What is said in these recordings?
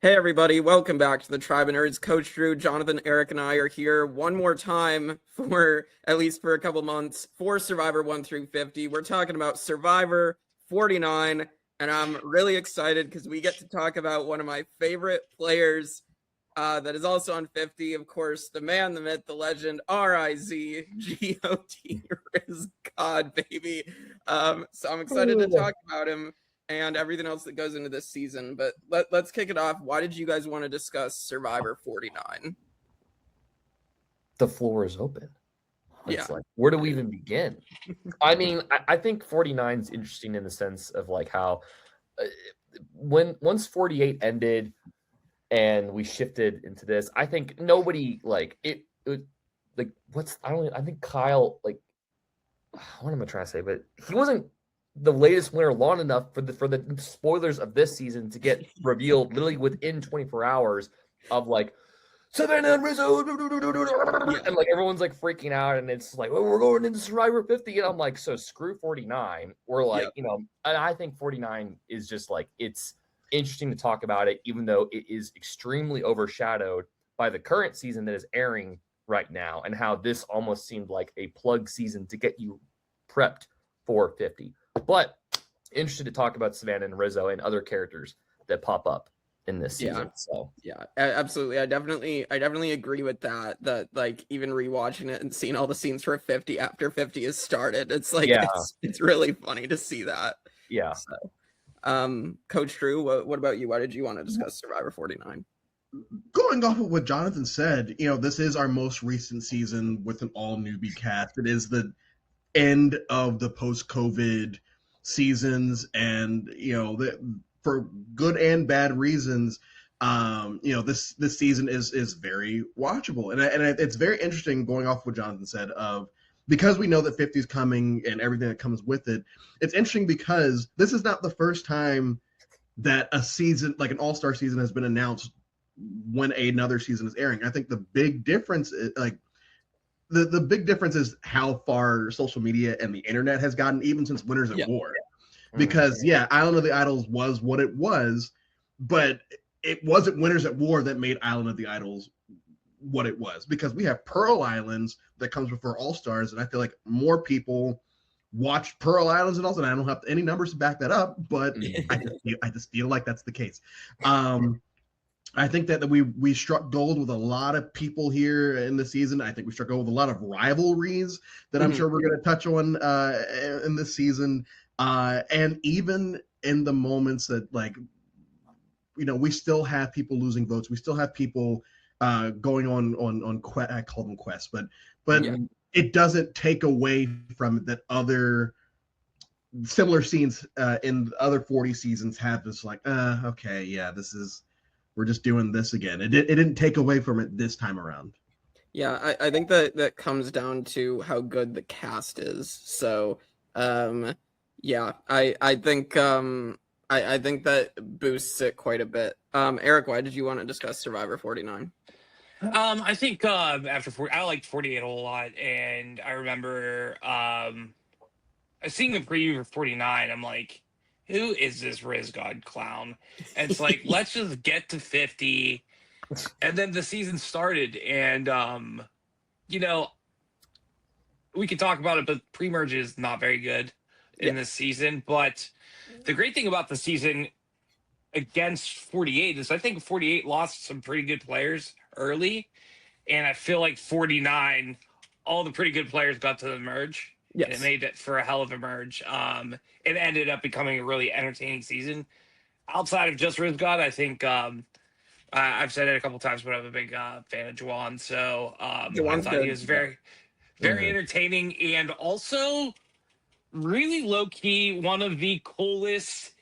Hey everybody, welcome back to the Tribe of Nerds. Coach Drew, Jonathan, Eric, and I are here one more time for at least for a couple months for Survivor 1 through 50. We're talking about Survivor 49, and I'm really excited because we get to talk about one of my favorite players that is also on 50. Of course, the man, the myth, the legend, RizGod RizGod Baby. So I'm excited to talk about him and everything else that goes into this season. But let's kick it off. Why did you guys want to discuss Survivor 49? The floor is open. It's Yeah. like, where do we even begin? I mean, I think 49 is interesting in the sense of like how once 48 ended and we shifted into this, I think nobody like it like I think Kyle, like, what am I trying to say? But he wasn't the latest winner long enough for the spoilers of this season to get revealed literally within 24 hours of like Savannah and Rizo, and like everyone's like freaking out, and it's like, well, we're going into Survivor 50, and I'm like, so screw 49. We're like, and I think 49 is just like, it's interesting to talk about it, even though it is extremely overshadowed by the current season that is airing right now, and how this almost seemed like a plug season to get you prepped for 50. But interested to talk about Savannah and Rizo and other characters that pop up in this season. Yeah, absolutely. I definitely agree with that. That like even rewatching it and seeing all the scenes for 50 after 50 has started, it's like it's really funny to see that. Yeah. So, Coach Drew, what about you? Why did you want to discuss Survivor 49? Going off of what Jonathan said, this is our most recent season with an all-newbie cast. It is the end of the post-COVID seasons, and for good and bad reasons, this season is very watchable, and it's very interesting going off what Jonathan said of, because we know that 50 is coming and everything that comes with it. It's interesting because this is not the first time that a season, like an all-star season, has been announced when another season is airing. I think the big difference is like the big difference is how far social media and the internet has gotten, even since Winners at War. Because Island of the Idols was what it was, but it wasn't Winners at War that made Island of the Idols what it was, because we have Pearl Islands that comes before All Stars, and I feel like more people watched Pearl Islands and also, I don't have any numbers to back that up, but I just feel like that's the case. I think that we struck gold with a lot of people here in the season. I think we struck gold with a lot of rivalries that I'm sure we're going to touch on in this season. And even in the moments that, like, we still have people losing votes. We still have people going on I call them quests, but it doesn't take away from it that other similar scenes in other 40 seasons have this like, okay, yeah, we're just doing this again. It didn't take away from it this time around. Yeah, I think that comes down to how good the cast is. So, I think I think that boosts it quite a bit. Eric, why did you want to discuss Survivor 49? I think after 40, I liked 48 a whole lot, and I remember seeing the preview for 49. I'm like, who is this RizGod clown? And it's like, let's just get to 50. And then the season started, and we could talk about it, but pre-merge is not very good in this season. But the great thing about the season against 48 is I think 48 lost some pretty good players early, and I feel like 49, all the pretty good players got to the merge. Yes. And it made it for a hell of a merge. It ended up becoming a really entertaining season. Outside of just RizGod, I think I've said it a couple times, but I'm a big fan of Jawan. So I thought he was very, very entertaining, and also really low key one of the coolest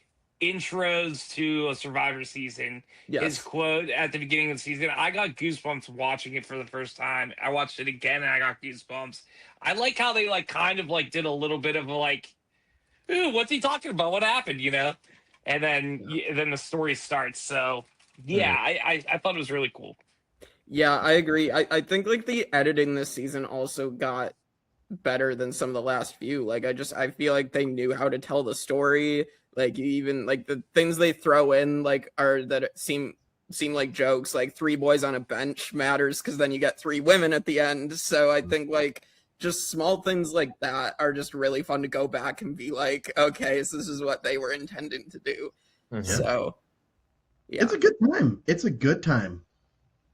intros to a Survivor season. His quote at the beginning of the season, I got goosebumps watching it for the first time. I watched it again and I got goosebumps. I like how they kind of did a little bit of a ooh, what's he talking about? What happened? And then the story starts. So I thought it was really cool. Yeah, I agree. I think the editing this season also got better than some of the last few. I feel like they knew how to tell the story. Even the things they throw in are that seem seem like jokes, like 3 boys on a bench matters because then you get 3 women at the end. So I think like just small things like that are just really fun to go back and be like, okay, so this is what they were intending to do. Mhm. So yeah, It's a good time. It's a good time.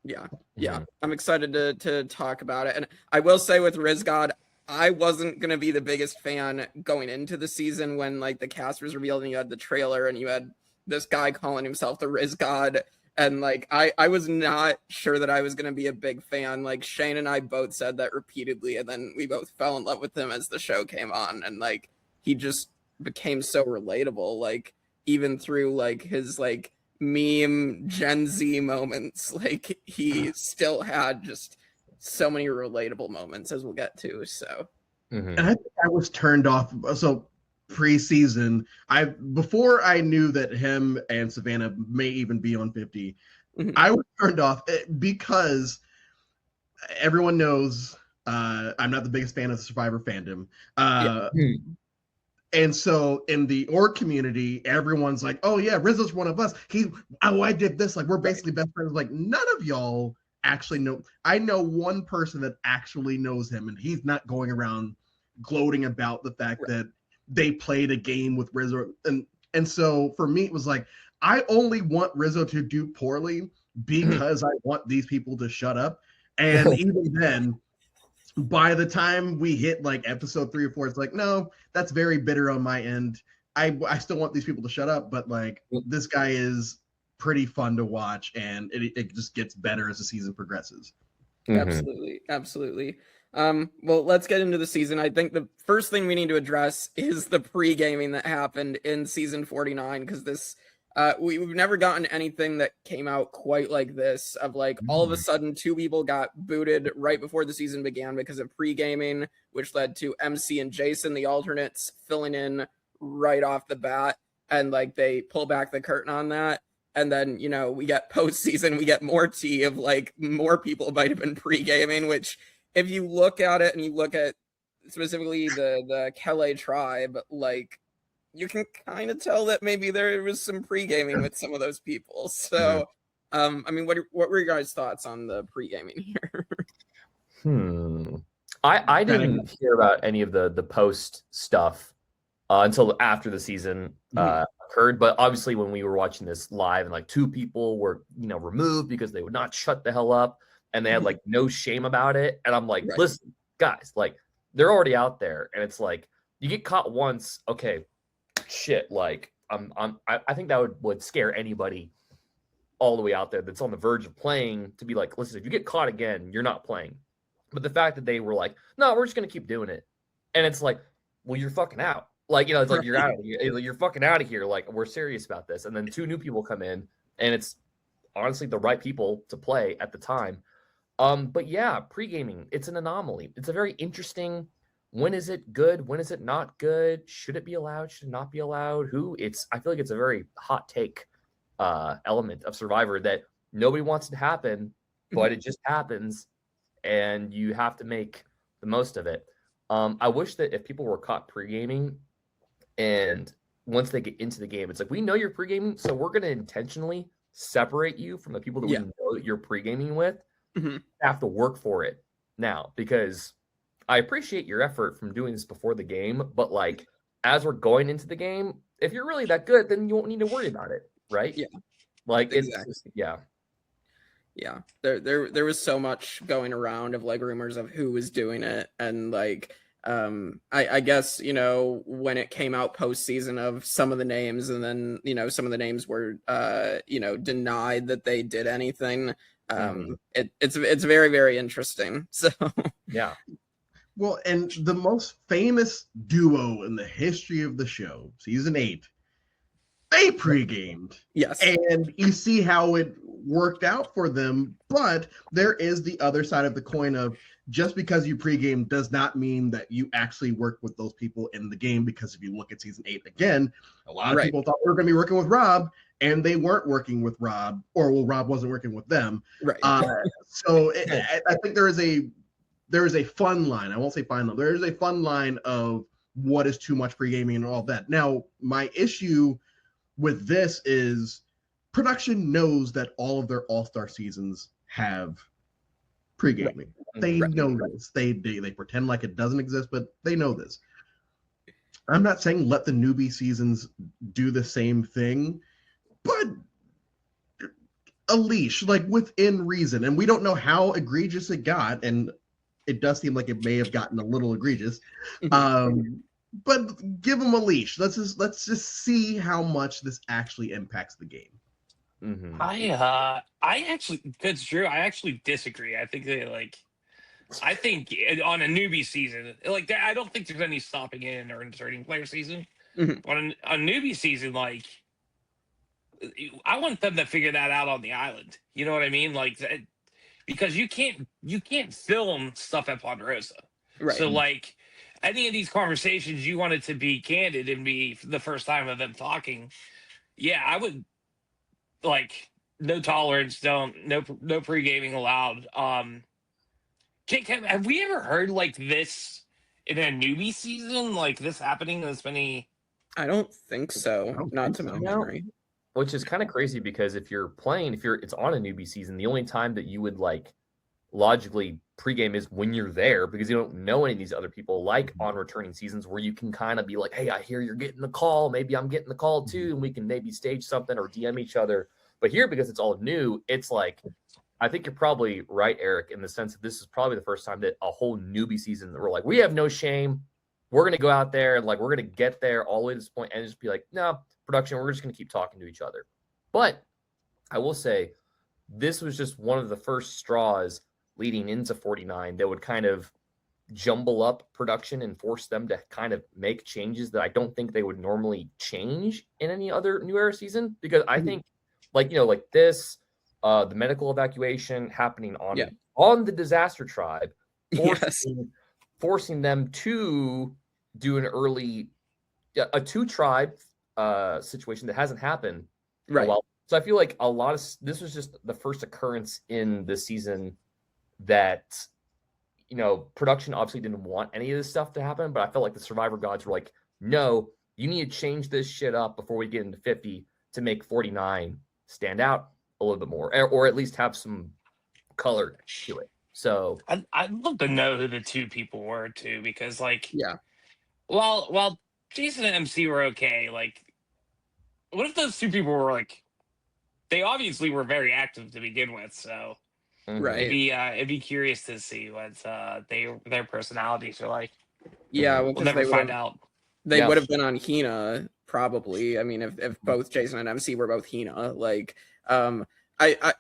yeah, Mhm. I'm excited to talk about it. And I will say with RizGod, I wasn't gonna be the biggest fan going into the season when like the cast was revealed and you had the trailer and you had this guy calling himself the RizGod. And like I was not sure that I was gonna be a big fan. Like Shane and I both said that repeatedly, and then we both fell in love with him as the show came on, and like he just became so relatable. Like even through like his like meme Gen Z moments, like he still had just so many relatable moments, as we'll get to. So Mhm. And I think I was turned off. So preseason, before I knew that him and Savannah may even be on 50, mhm. I was turned off because everyone knows I'm not the biggest fan of the Survivor fandom. And so in the org community, everyone's like, oh yeah, Rizzo's one of us. I did this. Like, we're basically best friends. Like, none of y'all actually know. I know one person that actually knows him, and he's not going around gloating about the fact that they played a game with Rizzo. And so for me, it was like, I only want Rizzo to do poorly because I want these people to shut up. And even then, by the time we hit like episode 3 or 4, it's like, no, that's very bitter on my end. I still want these people to shut up, but like this guy is pretty fun to watch, and it just gets better as the season progresses. Absolutely, absolutely. Well, let's get into the season. I think the first thing we need to address is the pre-gaming that happened in season 49, because this we've never gotten anything that came out quite like this, of like all of a sudden 2 people got booted right before the season began because of pre-gaming, which led to MC and Jason, the alternates, filling in right off the bat, and like they pull back the curtain on that. And then, you know, we get postseason, we get more tea of like more people might have been pre-gaming, which if you look at it and you look at specifically the Kelly tribe, like you can kind of tell that maybe there was some pre-gaming with some of those people. So, I mean, what were your guys' thoughts on the pre-gaming here? I didn't hear about any of the post stuff until after the season occurred. But obviously, when we were watching this live, and like 2 people were removed because they would not shut the hell up, and they had like no shame about it. And I'm like, listen, guys, like they're already out there, and it's like you get caught once, okay, shit. Like I think that would scare anybody all the way out there that's on the verge of playing to be like, listen, if you get caught again, you're not playing. But the fact that they were like, no, we're just gonna keep doing it, and it's like, well, you're fucking out. Like, it's like you're out of here. You're fucking out of here. Like, we're serious about this. And then 2 new people come in, and it's honestly the right people to play at the time. But yeah, pre-gaming, it's an anomaly. It's a very interesting. When is it good? When is it not good? Should it be allowed? Should it not be allowed? I feel like it's a very hot take element of Survivor that nobody wants to happen, but it just happens, and you have to make the most of it. I wish that if people were caught pre-gaming, and once they get into the game, it's like, we know you're pre-gaming, so we're going to intentionally separate you from the people that we know that you're pre-gaming with. You have to work for it now, because I appreciate your effort from doing this before the game, but like as we're going into the game, if you're really that good, then you won't need to worry about it, right? Yeah, like exactly. It's just, yeah. There was so much going around of like rumors of who was doing it, and like I guess when it came out postseason of some of the names, and then some of the names were denied that they did anything. It's very, very interesting. So yeah. Well, and the most famous duo in the history of the show, season 8, they pre-gamed. Yes. And you see how it worked out for them, but there is the other side of the coin of, just because you pregame does not mean that you actually work with those people in the game, because if you look at season 8 again, a lot of people thought they were going to be working with Rob, and they weren't working with Rob, or Rob wasn't working with them. Right. So I think there is a fun line. I won't say fine line. There is a fun line of what is too much pre-gaming and all that. Now, my issue with this is production knows that all of their all-star seasons have pre-gaming. They know this. They pretend like it doesn't exist, but they know this. I'm not saying let the newbie seasons do the same thing, but a leash, like within reason. And we don't know how egregious it got, and it does seem like it may have gotten a little egregious. But give them a leash. Let's just see how much this actually impacts the game. Mm-hmm. I actually, that's true. I actually disagree. I think I think on a newbie season, like I don't think there's any stopping in or inserting player season. On a newbie season, like I want them to figure that out on the island. You know what I mean? Like, because you can't film stuff at Ponderosa. Right. So like any of these conversations, you want it to be candid and be the first time of them talking. Yeah, I would like no tolerance, no pre-gaming allowed. Jake, have we ever heard like this in a newbie season? Like this happening this many? I don't think so. Not to my memory. Which is kind of crazy because if it's on a newbie season, the only time that you would like logically pregame is when you're there because you don't know any of these other people, like on returning seasons where you can kind of be like, hey, I hear you're getting the call. Maybe I'm getting the call too. And we can maybe stage something or DM each other. But here, because it's all new, it's like, I think you're probably right, Eric, in the sense that this is probably the first time that a whole newbie season that we're like, we have no shame. We're going to go out there and like, we're going to get there all the way to this point and just be like, no, production, we're just going to keep talking to each other. But I will say this was just one of the first straws leading into 49 that would kind of jumble up production and force them to kind of make changes that I don't think they would normally change in any other New Era season. Because I think like this, the medical evacuation happening on the disaster tribe, forcing them to do an early, a 2-tribe situation that hasn't happened right. in a while. So I feel like a lot of this was just the first occurrence in the season that, production obviously didn't want any of this stuff to happen, but I felt like the Survivor gods were like, no, you need to change this shit up before we get into 50 to make 49 stand out a little bit more, or at least have some color to it. So I'd love to know who the two people were too, because while Jason and MC were okay, like what if those two people were like, they obviously were very active to begin with, so right. It'd be curious to see what their personalities are like. Yeah, we'll never find out. They would have been on Hina probably. I mean, if both Jason and MC were both Hina, like I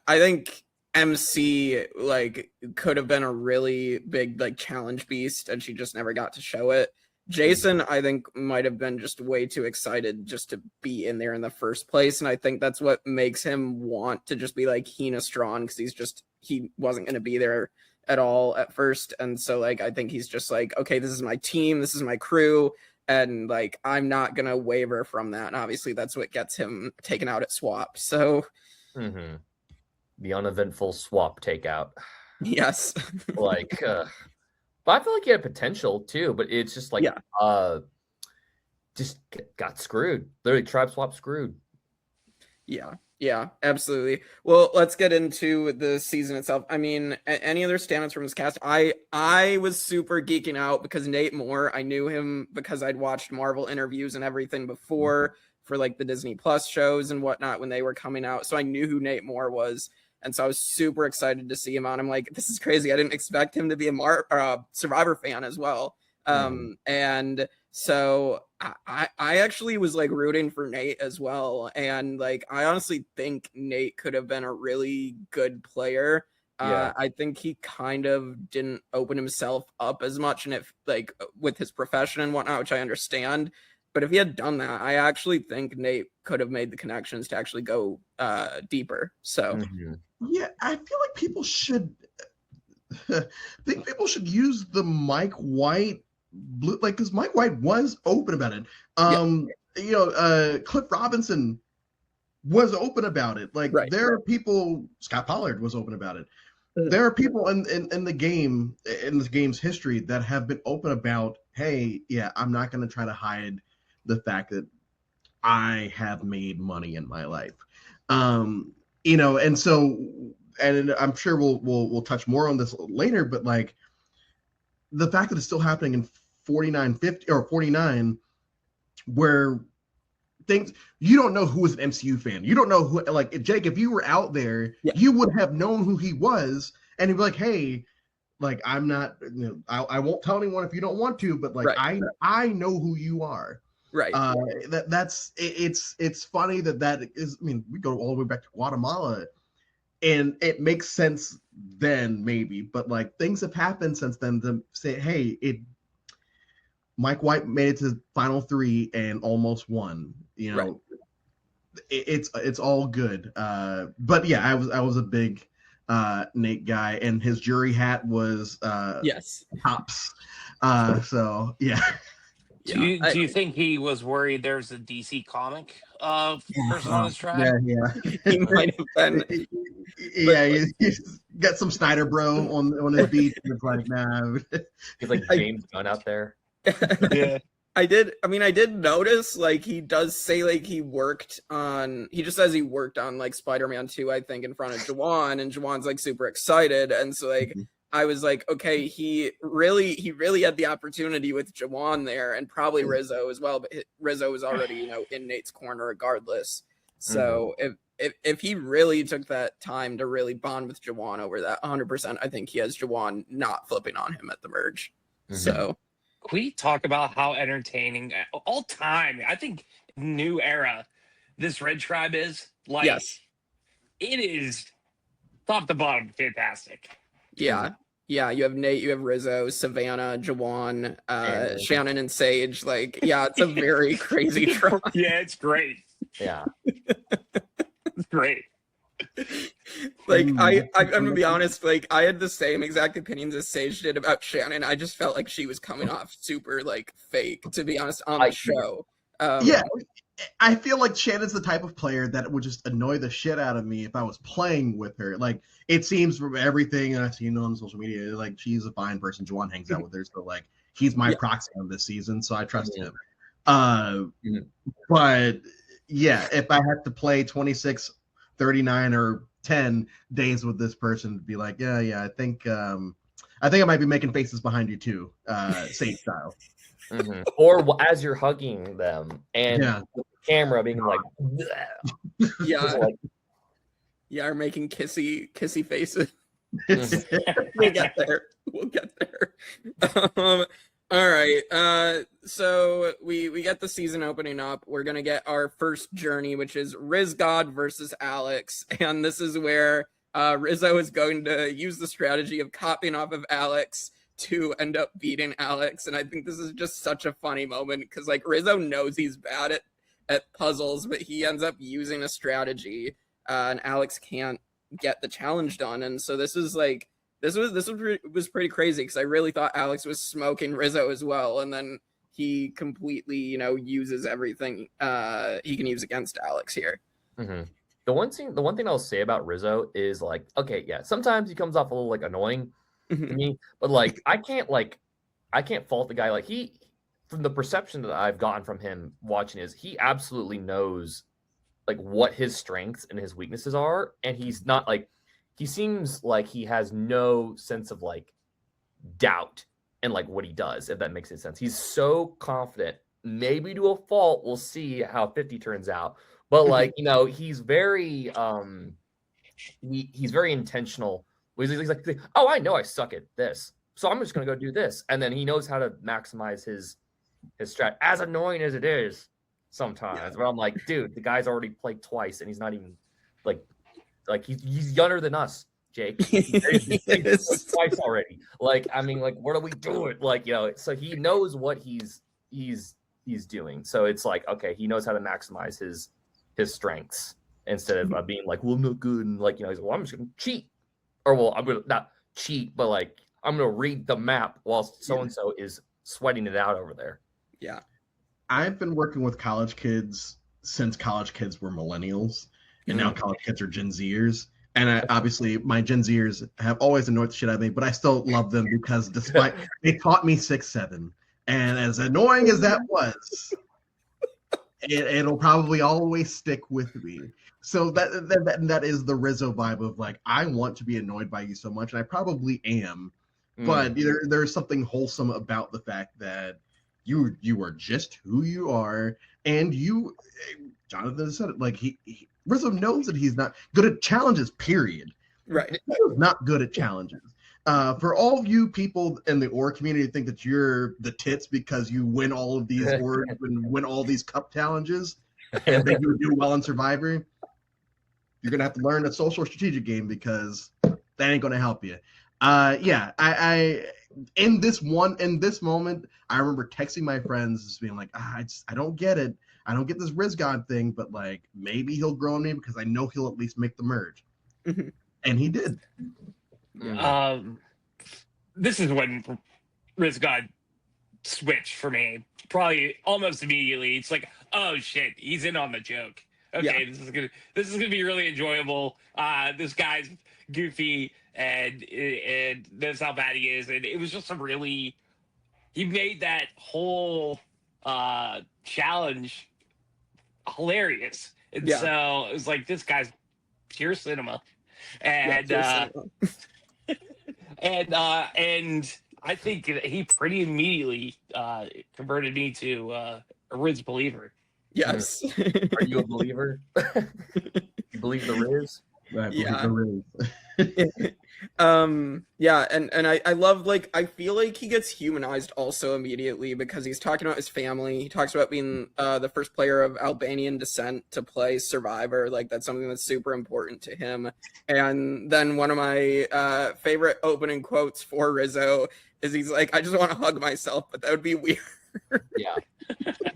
think MC like could have been a really big like challenge beast and she just never got to show it. Jason, I think, might have been just way too excited just to be in there in the first place. And I think that's what makes him want to just be like Hina strong, because he wasn't going to be there at all at first. And so like, I think he's just like, okay, this is my team, this is my crew. And like, I'm not going to waver from that. And obviously that's what gets him taken out at swap. So the uneventful swap takeout. Yes. Like, but I feel like he had potential too, but it's just like, just got screwed. Literally, tribe swap screwed. Yeah, absolutely. Well, let's get into the season itself. I mean, any other standouts from this cast? I was super geeking out because Nate Moore, I knew him because I'd watched Marvel interviews and everything before for like the Disney Plus shows and whatnot when they were coming out. So I knew who Nate Moore was. And so I was super excited to see him on. I'm like, this is crazy. I didn't expect him to be a Survivor fan as well. And so I actually was like rooting for Nate as well. And like, I honestly think Nate could have been a really good player. I think he kind of didn't open himself up as much, and if like with his profession and whatnot, which I understand. But if he had done that, I actually think Nate could have made the connections to actually go deeper. So yeah, I feel like people should use the Mike White blue, like, because Mike White was open about it. Cliff Robinson was open about it. Like there are people, Scott Pollard was open about it. There are people in the game, in this game's history, that have been open about, hey, yeah, I'm not going to try to hide the fact that I have made money in my life. And so, and I'm sure we'll touch more on this later, but like the fact that it's still happening in 4950 or 49, where things you don't know who is an MCU fan. You don't know who, like Jake, if you were out there, you would have known who he was, and he'd be like, hey, like I'm not, I won't tell anyone if you don't want to, but like I know who you are. Right. It's funny that is. I mean, we go all the way back to Guatemala, and it makes sense then maybe, but like things have happened since then to say, hey, Mike White made it to final 3 and almost won. It's all good. But yeah, I was a big Nate guy, and his jury hat was tops. So yeah. Do you think he was worried there's a DC comic person on his track? Yeah. He might have been. He's got some Snyder bro on his beat. It's like, nah. He's like James Gunn out there. Yeah. I did notice, like, he does say, like, he just says he worked on, like, Spider-Man 2, I think, in front of Jawan, and Jawan's, like, super excited, and so, like, I was like, okay, he really had the opportunity with Jawan there, and probably Rizo as well, but Rizo was already, in Nate's corner regardless. So if he really took that time to really bond with Jawan over that 100%, I think he has Jawan not flipping on him at the merge. So can we talk about how entertaining all time? I think new era this Red Tribe is. Like, yes, it is top to bottom fantastic. Yeah. Yeah, you have Nate, you have Rizo, Savannah, Jawan, Shannon, and Sage. Like, yeah, it's a very crazy tribe. Yeah, it's great. Yeah. It's great. Like, I'm gonna be honest, like, I had the same exact opinions as Sage did about Shannon. I just felt like she was coming off super, like, fake, to be honest, on the show. I feel like Shannon's the type of player that would just annoy the shit out of me if I was playing with her. Like, it seems from everything I've seen on social media, like, she's a fine person. Juwan hangs out with her, so, like, he's my proxy on this season, so I trust him. But, yeah, if I had to play 26, 39, or 10 days with this person, to be like, yeah, I think I might be making faces behind you, too, Sage style. Or as you're hugging them and the camera being like, or making kissy faces. We'll get there. All right. So we get the season opening up. We're gonna get our first journey, which is RizGod versus Alex, and this is where Rizo is going to use the strategy of copying off of Alex to end up beating Alex. And I think this is just such a funny moment because, like, Rizo knows he's bad at puzzles, but he ends up using a strategy and Alex can't get the challenge done. And so this was pretty crazy because I really thought Alex was smoking Rizo as well, and then he completely uses everything he can use against Alex here. The one thing I'll say about Rizo is, like, okay, yeah, sometimes he comes off a little, like, annoying to me, but, like, I can't fault the guy. Like, from the perception that I've gotten from him watching he absolutely knows, like, what his strengths and his weaknesses are, and he's not, like, he seems like he has no sense of, like, doubt in, like, what he does, if that makes any sense. He's so confident, maybe to a fault. We'll see how 50 turns out, but, like, he's very he's very intentional. He's like, oh, I know I suck at this, so I'm just gonna go do this, and then he knows how to maximize his strat. As annoying as it is sometimes, but I'm like, dude, the guy's already played twice, and he's not even like he's younger than us, Jake. He's played twice already. Like, I mean, like, what are we doing? Like, so he knows what he's doing. So it's like, okay, he knows how to maximize his strengths instead of being like, well, I'm not good, and, like, he's like, well, I'm just gonna cheat. Or, well, I'm going to not cheat, but, like, I'm going to read the map while so-and-so is sweating it out over there. Yeah. I've been working with college kids since college kids were millennials, and now college kids are Gen Zers. And obviously, my Gen Zers have always annoyed the shit out of me, but I still love them because despite they taught me 6-7. And as annoying as that was, It'll probably always stick with me. So that is the Rizzo vibe of like, I want to be annoyed by you so much, and I probably am, but there's something wholesome about the fact that you are just who you are, and Jonathan said it, like Rizzo knows that he's not good at challenges, period. Right. He's not good at challenges. For all of you people in the Aura community who think that you're the tits because you win all of these Aura and win all these cup challenges and think you would do well in Survivor, you're gonna have to learn a social strategic game because that ain't gonna help you. I in this moment, I remember texting my friends just being like, I don't get it. I don't get this RizGod thing, but like maybe he'll grow on me because I know he'll at least make the merge. And he did. This is when RizGod switched for me, probably almost immediately. It's like, oh shit, he's in on the joke. Okay, yeah. This is gonna be really enjoyable. This guy's goofy and knows how bad he is, and it was just he made that whole challenge hilarious. And so it was like, this guy's pure cinema. And and I think he pretty immediately converted me to a Riz believer. Yes. Are you a believer? You believe the Riz? And I love, like, I feel like he gets humanized also immediately because he's talking about his family. He talks about being the first player of Albanian descent to play Survivor. Like, that's something that's super important to him. And then one of my favorite opening quotes for Rizzo is he's like, I just want to hug myself, but that would be weird. Yeah.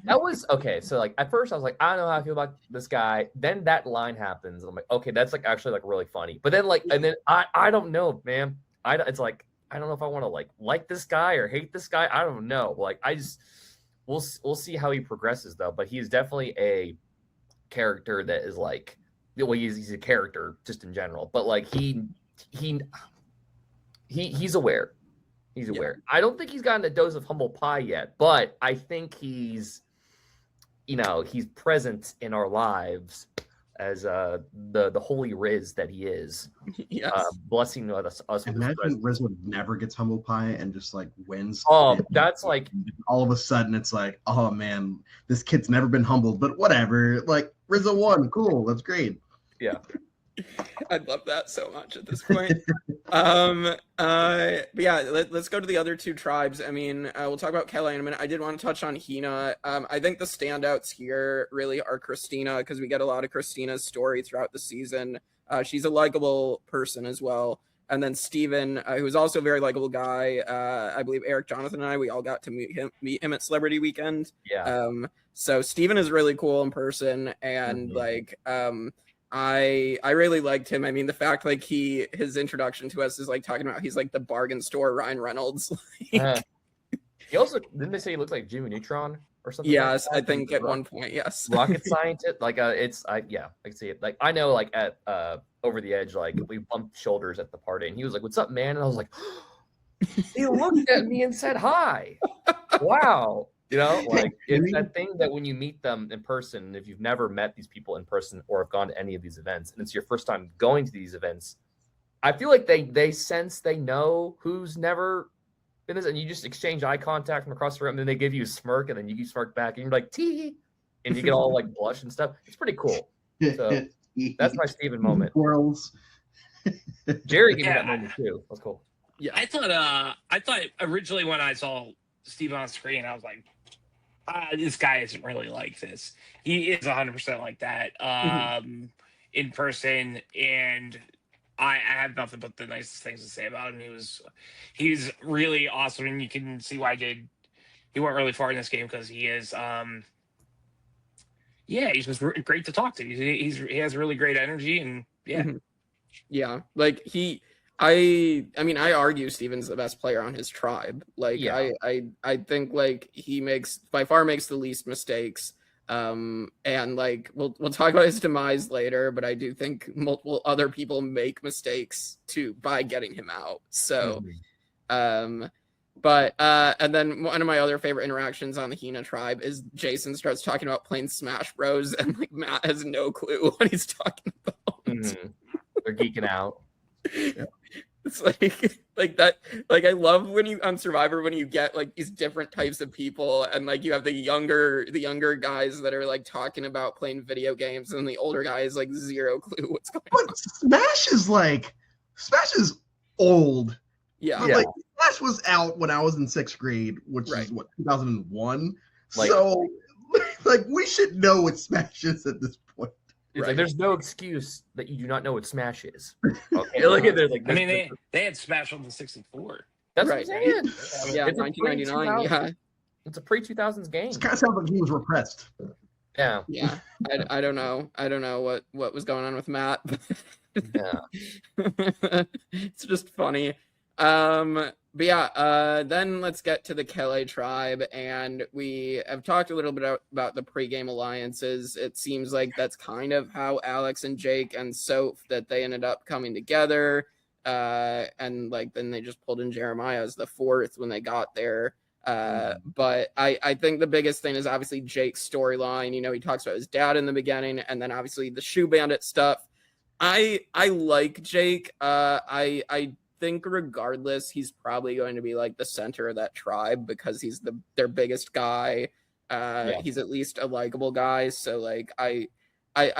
That was okay. So like at first I was like, I don't know how I feel about this guy. Then that line happens. And I'm like, okay, that's like actually like really funny. But then like, and then I don't know, man. It's like, I don't know if I want to like this guy or hate this guy. I don't know. Like we'll see how he progresses though. But he's definitely a character that is like, well, he's a character just in general. But like he's aware. He's aware. Yeah. I don't think he's gotten a dose of humble pie yet, but I think he's present in our lives as the holy Riz that he is. Yes. Blessing us. Imagine Riz would never gets humble pie and just like wins. Oh, that's like all of a sudden it's like, oh man, this kid's never been humbled, but whatever. Like Rizzo won, cool, that's great. Yeah. I'd love that so much at this point. But yeah, let's go to the other two tribes. I mean, we'll talk about Kelly in a minute. I did want to touch on Hina. I think the standouts here really are Kristina, because we get a lot of Kristina's story throughout the season. She's a likable person as well. And then Steven, who's also a very likable guy. I believe Eric, Jonathan, and I, we all got to meet him at Celebrity Weekend. Yeah. So Steven is really cool in person, and I really liked him. I mean, the fact like his introduction to us is like talking about he's like the bargain store Ryan Reynolds. He also didn't they say he looked like Jimmy Neutron or something? Yes, like I think at one point, yes. Rocket scientist, like I can see it. Like I know, like at Over the Edge, like we bumped shoulders at the party, and he was like, "What's up, man?" And I was like, he looked at me and said hi. Wow. You know, like it's that thing that when you meet them in person, if you've never met these people in person or have gone to any of these events, and it's your first time going to these events, I feel like they sense they know who's never been this, and you just exchange eye contact from across the room, and then they give you a smirk, and then you smirk back, and you're like, tee, and you get all like blush and stuff. It's pretty cool. So that's my Steven moment. Worlds. Jerry gave me that moment too. That's cool. Yeah, I thought originally when I saw Steven on screen, I was like, this guy isn't really like this. He is 100% like that in person, and I have nothing but the nicest things to say about him. He's really awesome, and you can see why he went really far in this game, because he is he's just great to talk to. He has really great energy, and like I mean, I argue Steven's the best player on his tribe. Like, I think like he by far makes the least mistakes. And like we'll talk about his demise later, but I do think multiple other people make mistakes too by getting him out. So, But and then one of my other favorite interactions on the Hina tribe is Jason starts talking about playing Smash Bros. And like Matt has no clue what he's talking about. They're geeking out. Yeah. It's like that. Like I love when you on Survivor when you get like these different types of people, and like you have the younger guys that are like talking about playing video games, and the older guys like zero clue what's going on. But Smash is old. Yeah. But like Smash was out when I was in 6th grade, which is what 2001. Like, so like we should know what Smash is at this point. It's like there's no excuse that you do not know what Smash is. Okay, look at this. Like, I mean, they had Smash on the 64. That's right. what I'm saying. Yeah, It's a 1999. Yeah. It's a pre-2000s game. It kind of sounds like he was repressed. Yeah. Yeah. I don't know. I don't know what was going on with Matt. Yeah. It's just funny. But yeah, then let's get to the Kele tribe, and we have talked a little bit about the pregame alliances. It seems like that's kind of how Alex and Jake and Soph that they ended up coming together. And like then they just pulled in Jeremiah as the 4th when they got there. But I think the biggest thing is obviously Jake's storyline. You know, he talks about his dad in the beginning, and then obviously the shoe bandit stuff. I like Jake. I think regardless he's probably going to be like the center of that tribe because he's their biggest guy. He's at least a likable guy, so like I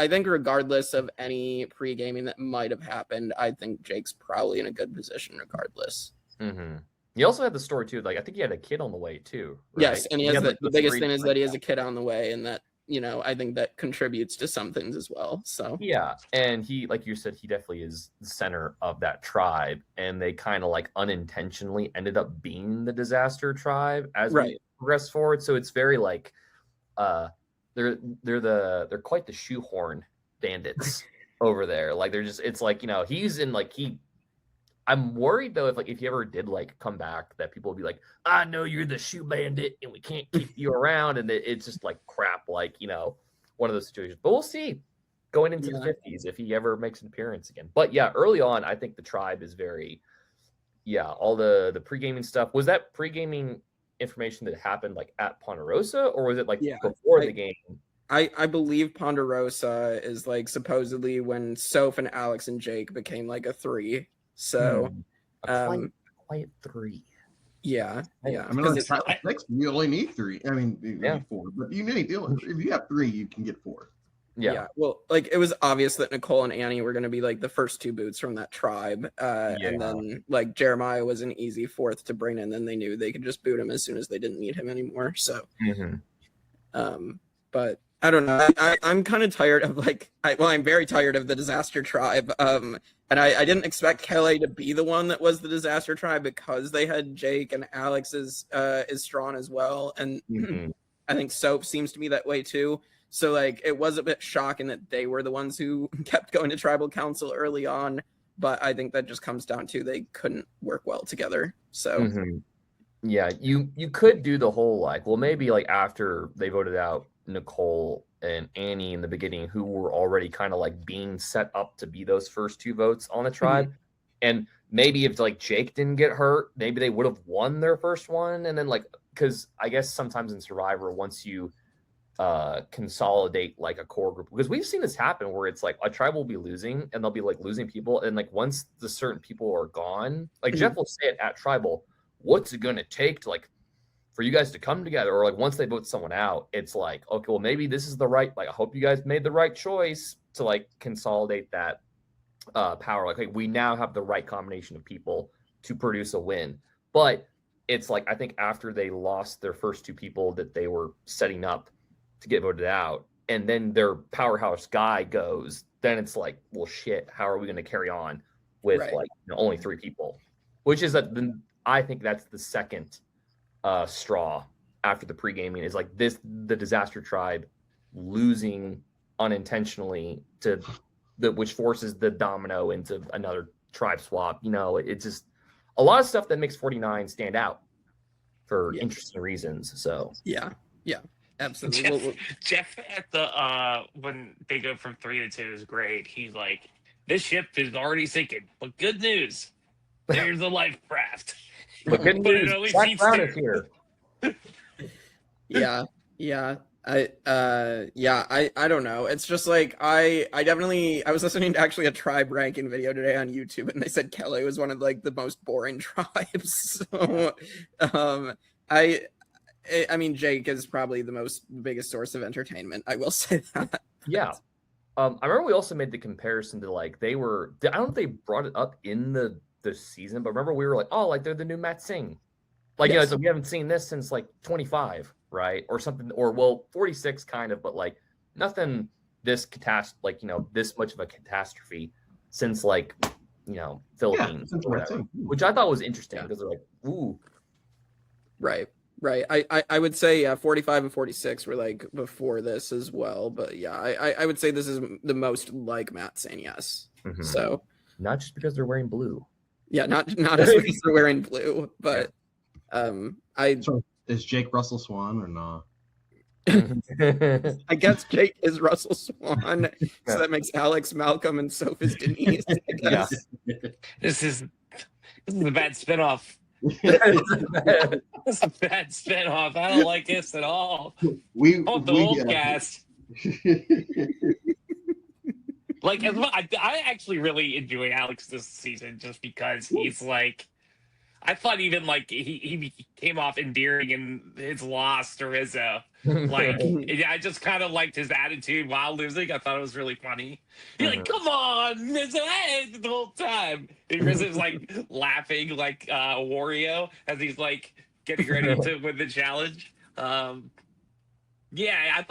think regardless of any pre-gaming that might have happened, I think Jake's probably in a good position regardless. He also had the story too, like I think he had a kid on the way too, right? Yes, and he has the biggest thing is like that he has a kid on the way, and that, you know, I think that contributes to some things as well. So yeah, and he, like you said, he definitely is the center of that tribe, and they kind of like unintentionally ended up being the disaster tribe as we progress forward. So it's very like they're quite the shoehorn bandits over there. Like they're just, it's like, you know, he's in like I'm worried though if he ever did like come back that people would be like, I know you're the shoe bandit and we can't keep you around, and it's just like crap, like, you know, one of those situations. But we'll see going into the 50s if he ever makes an appearance again. But yeah, early on I think the tribe is very all the pre-gaming stuff. Was that pre-gaming information that happened like at Ponderosa, or was it like before the game? I believe Ponderosa is like supposedly when Soph and Alex and Jake became like a 3. So, a quiet 3. Yeah. I mean, on Tribe 6, you only need 3. I mean, you need 4, but you need, if you have 3, you can get 4. Yeah. Well, like it was obvious that Nicole and Annie were going to be like the first 2 boots from that tribe, and then like Jeremiah was an easy 4th to bring in. Then they knew they could just boot him as soon as they didn't need him anymore. So, but I don't know. I'm kind of tired of I'm very tired of the disaster tribe. And I didn't expect Kele to be the one that was the disaster tribe because they had Jake, and Alex is strong as well. And I think Soap seems to be that way too. So like it was a bit shocking that they were the ones who kept going to tribal council early on. But I think that just comes down to they couldn't work well together. So yeah, you could do the whole like, well, maybe like after they voted out Nicole and Annie in the beginning, who were already kind of like being set up to be those first 2 votes on the tribe. And maybe if like Jake didn't get hurt, maybe they would have won their first one. And then like, because I guess sometimes in Survivor, once you consolidate like a core group, because we've seen this happen where it's like a tribe will be losing and they'll be like losing people, and like once the certain people are gone, like Jeff will say it at tribal, what's it gonna take to like for you guys to come together? Or like once they vote someone out, it's like, okay, well maybe this is the right, like I hope you guys made the right choice to like consolidate that power. Like we now have the right combination of people to produce a win. But it's like, I think after they lost their first 2 people that they were setting up to get voted out, and then their powerhouse guy goes, then it's like, well shit, how are we going to carry on with like, you know, only 3 people? Which is I think that's the second straw after the pre-gaming, is like the disaster tribe losing unintentionally which forces the domino into another tribe swap. You know, it's just a lot of stuff that makes 49 stand out for interesting reasons. So yeah, absolutely. Jeff at the when they go from 3 to 2 is great. He's like, this ship is already sinking, but good news, there's a life craft. But good But it news, always Zach needs Brown to- is here. Yeah. I don't know. It's just like I was listening to actually a tribe ranking video today on YouTube, and they said Kelly was one of like the most boring tribes. So I mean Jake is probably the biggest source of entertainment. I will say that. Yeah. I remember we also made the comparison to like I don't know if they brought it up in the season, but remember we were like, oh, like they're the new Matt Singh. Like, Yes. so we haven't seen this since like 25, right? Or something, or well, 46 kind of, but like nothing this this much of a catastrophe since like, Philippines, since or Matt whatever, Singh. which I thought was interesting because they're like, ooh. Right. I would say 45 and 46 were like before this as well, but yeah, I would say this is the most like Matt saying yes. Mhm. So Not just because they're wearing blue. yeah, not just because they're wearing blue, but So is Jake Russell Swan or not? I guess Jake is Russell Swan, so that makes Alex Malcolm and Sophie's Denise. I Yeah. guess. This is a bad spinoff. This is a bad spinoff. I don't like this at all. I want the old cast. Like, I actually really enjoy Alex this season just because he's like, I thought even like he came off endearing in his loss to Rizzo. Like, I just kind of liked his attitude while losing. I thought it was really funny. He's like, come on, Rizzo, hey, the whole time. And Rizzo's like laughing like Wario as he's like getting ready to win the challenge. Yeah,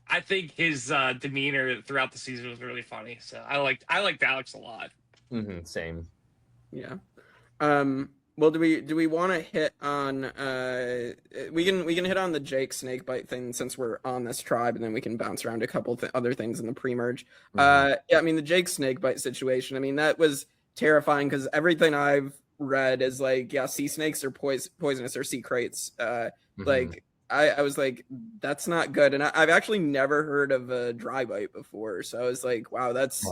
I think his demeanor throughout the season was really funny. So I liked Alex a lot. Same. Yeah. Well, do we want to hit on we can hit on the Jake snakebite thing since we're on this tribe, and then we can bounce around a couple other things in the pre-merge. Yeah, I mean the Jake snakebite situation. I mean that was terrifying because everything I've read is like, yeah, sea snakes are poisonous or sea crates. Like I was like, that's not good, and I've actually never heard of a dry bite before, so I was like, wow, that's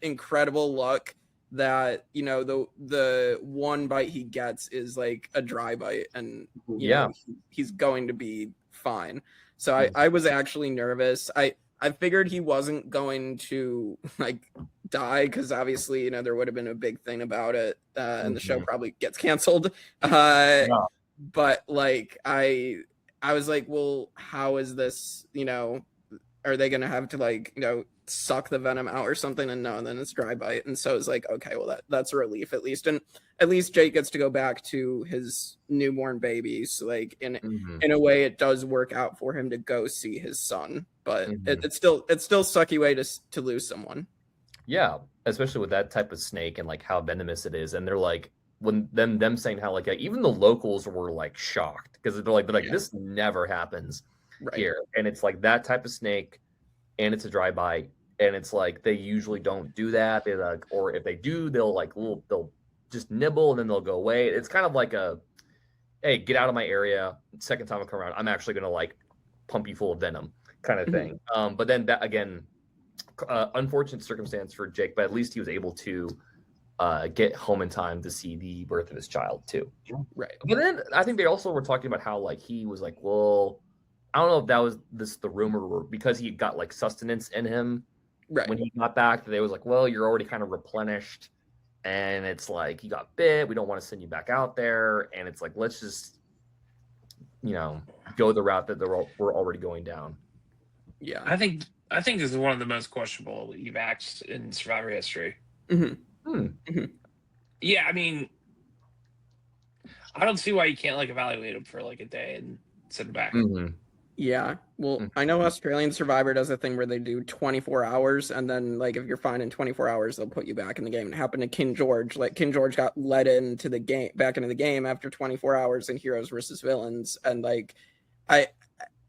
incredible luck that the one bite he gets is like a dry bite, and you know, he's going to be fine. So I was actually nervous. I figured he wasn't going to like die because obviously there would have been a big thing about it, and the show probably gets canceled. But like I was like, well, how is this? Are they gonna have to like suck the venom out or something? And no, and then it's dry bite. And so it's like, okay, well that's a relief at least. And at least Jake gets to go back to his newborn babies. So like in a way it does work out for him to go see his son, but it's still sucky way to lose someone. Yeah, especially with that type of snake and like how venomous it is. And they're like, when them saying how like even the locals were like shocked because they're like this never happens here. And it's like that type of snake, and it's a dry bite, and it's like they usually don't do that. They like, or if they do, they'll just nibble and then they'll go away. It's kind of like a, hey, get out of my area. Second time I come around, I'm actually gonna like pump you full of venom kind of thing. But then that again, unfortunate circumstance for Jake, but at least he was able to get home in time to see the birth of his child too. Right. But then I think they also were talking about how like he was like, well, I don't know if that was the rumor, or because he got like sustenance in him when he got back, they was like, well, you're already kind of replenished, and it's like he got bit. We don't want to send you back out there, and it's like let's just go the route that we're already going down. Yeah, I think this is one of the most questionable evacs in Survivor history. Yeah, I mean, I don't see why you can't like evaluate him for like a day and send him back. Yeah, well, I know Australian Survivor does a thing where they do 24 hours, and then like if you're fine in 24 hours, they'll put you back in the game. It happened to King George. Like King George got let into the game, back into the game after 24 hours in Heroes versus Villains, and like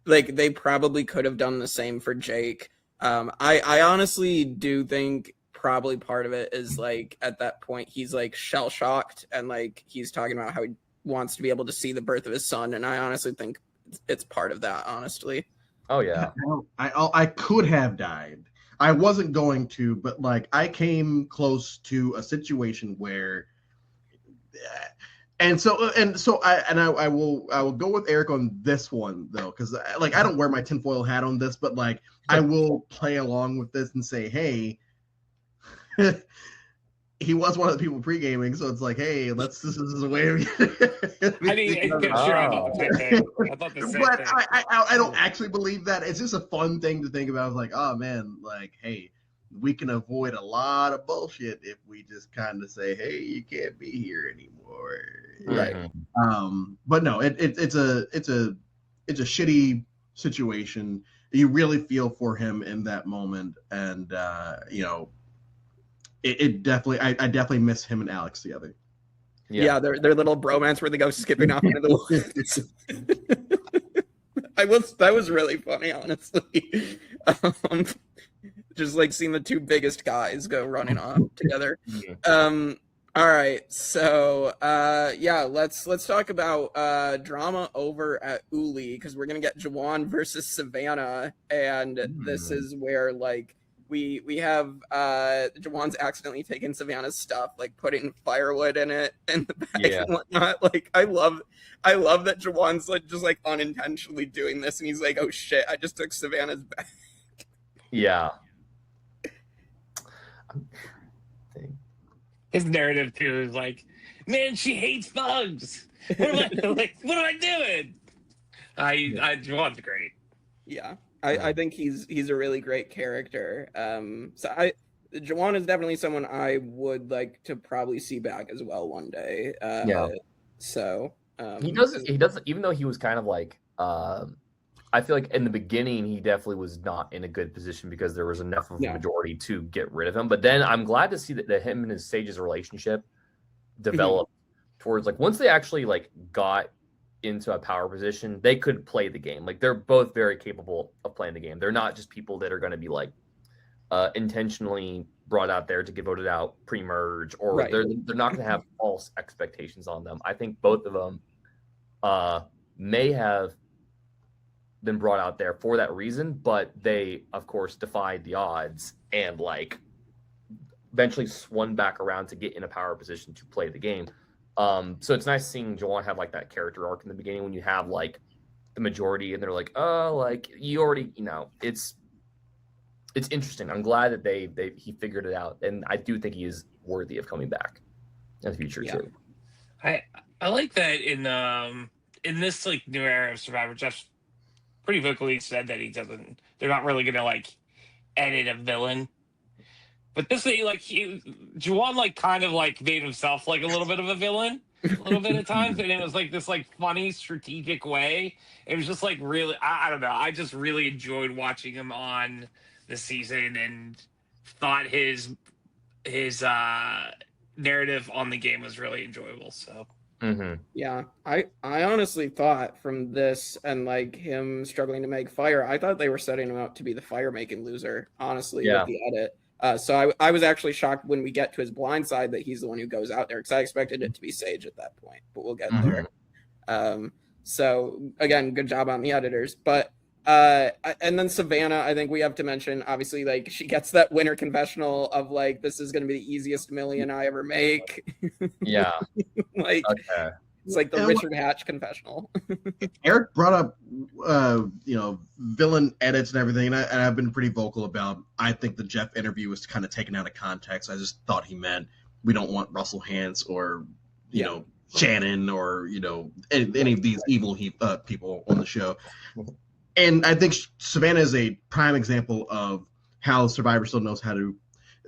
they probably could have done the same for Jake. I honestly do think probably part of it is like at that point he's like shell shocked, and like he's talking about how he wants to be able to see the birth of his son, and I honestly think it's part of that, honestly. Oh yeah. I could have died. I wasn't going to, but like I came close to a situation where And so I will go with Eric on this one though, because like I don't wear my tinfoil hat on this, but like I will play along with this and say, hey, he was one of the people pre-gaming, so it's like, hey, this is a way of. I mean, sure, I thought the same thing. I thought the same But thing. I don't actually believe that. It's just a fun thing to think about. It's like, oh man, like, hey, we can avoid a lot of bullshit if we just kind of say, hey, you can't be here anymore. Right. But no, it's a shitty situation. You really feel for him in that moment, and it definitely, I definitely miss him and Alex together. Yeah, their little bromance where they go skipping off into the woods. That was really funny, honestly. Just like seeing the two biggest guys go running off together. All right, so let's talk about drama over at Uli, because we're gonna get Jawan versus Savannah, and this is where like we have Jawan's accidentally taken Savannah's stuff, like putting firewood in it and the bag and whatnot. Like I love that Jawan's like just like unintentionally doing this, and he's like, oh shit, I just took Savannah's bag. Yeah. His narrative too is like, man, she hates bugs. What am I doing? Jawan's great. Yeah. I think he's a really great character. Jawan is definitely someone I would like to probably see back as well one day. So he doesn't even though he was kind of like I feel like in the beginning he definitely was not in a good position because there was enough of a majority to get rid of him. But then I'm glad to see that him and his Sage's relationship developed towards like once they actually like got into a power position, they could play the game. Like they're both very capable of playing the game. They're not just people that are going to be like intentionally brought out there to get voted out pre-merge, or they're not going to have false expectations on them. I think both of them may have been brought out there for that reason, but they of course defied the odds and like eventually swung back around to get in a power position to play the game. So it's nice seeing Jawan have like that character arc in the beginning when you have like the majority and they're like, oh, like you already, it's interesting. I'm glad that he figured it out, and I do think he is worthy of coming back in the future too. I like that in this like new era of Survivor, Jeff pretty vocally said that they're not really gonna like edit a villain. But this thing, like Jawan, like kind of like made himself like a little bit of a villain, a little bit at times, and it was like this like funny strategic way. It was just like really, I don't know. I just really enjoyed watching him on the season and thought his narrative on the game was really enjoyable. So. Yeah, I honestly thought from this and like him struggling to make fire, I thought they were setting him up to be the fire making loser, honestly, with the edit. So I was actually shocked when we get to his blind side that he's the one who goes out there, because I expected it to be Sage at that point, but we'll get there. So again, good job on the editors. But and then Savannah, I think we have to mention, obviously, like she gets that winter confessional of like, this is going to be the easiest million I ever make. Yeah. Like it's like the Richard Hatch confessional. Eric brought up villain edits and everything, and I've been pretty vocal about, I think the Jeff interview was kind of taken out of context. I just thought he meant we don't want Russell Hantz or Shannon or any of these evil people on the show. And I think Savannah is a prime example of how Survivor still knows how to.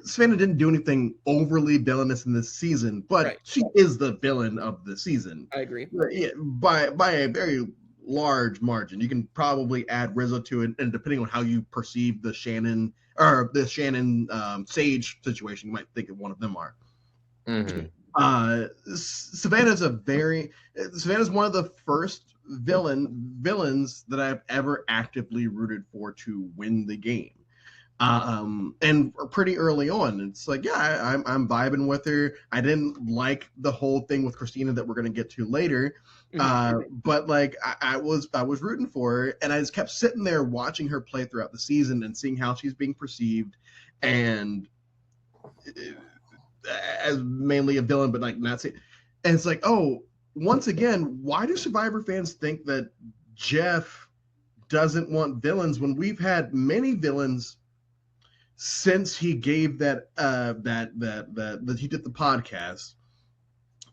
Savannah didn't do anything overly villainous in this season, but she is the villain of the season. I agree. By a very large margin. You can probably add Rizo to it, and depending on how you perceive the Shannon Sage situation, you might think of one of them are. Savannah's one of the first villains that I've ever actively rooted for to win the game. And pretty early on, it's like, I'm vibing with her. I didn't like the whole thing with Kristina that we're going to get to later. But like, I was rooting for her, and I just kept sitting there watching her play throughout the season and seeing how she's being perceived, and as mainly a villain, but like not. And it's like, oh, once again, why do Survivor fans think that Jeff doesn't want villains when we've had many villains since he gave that he did the podcast?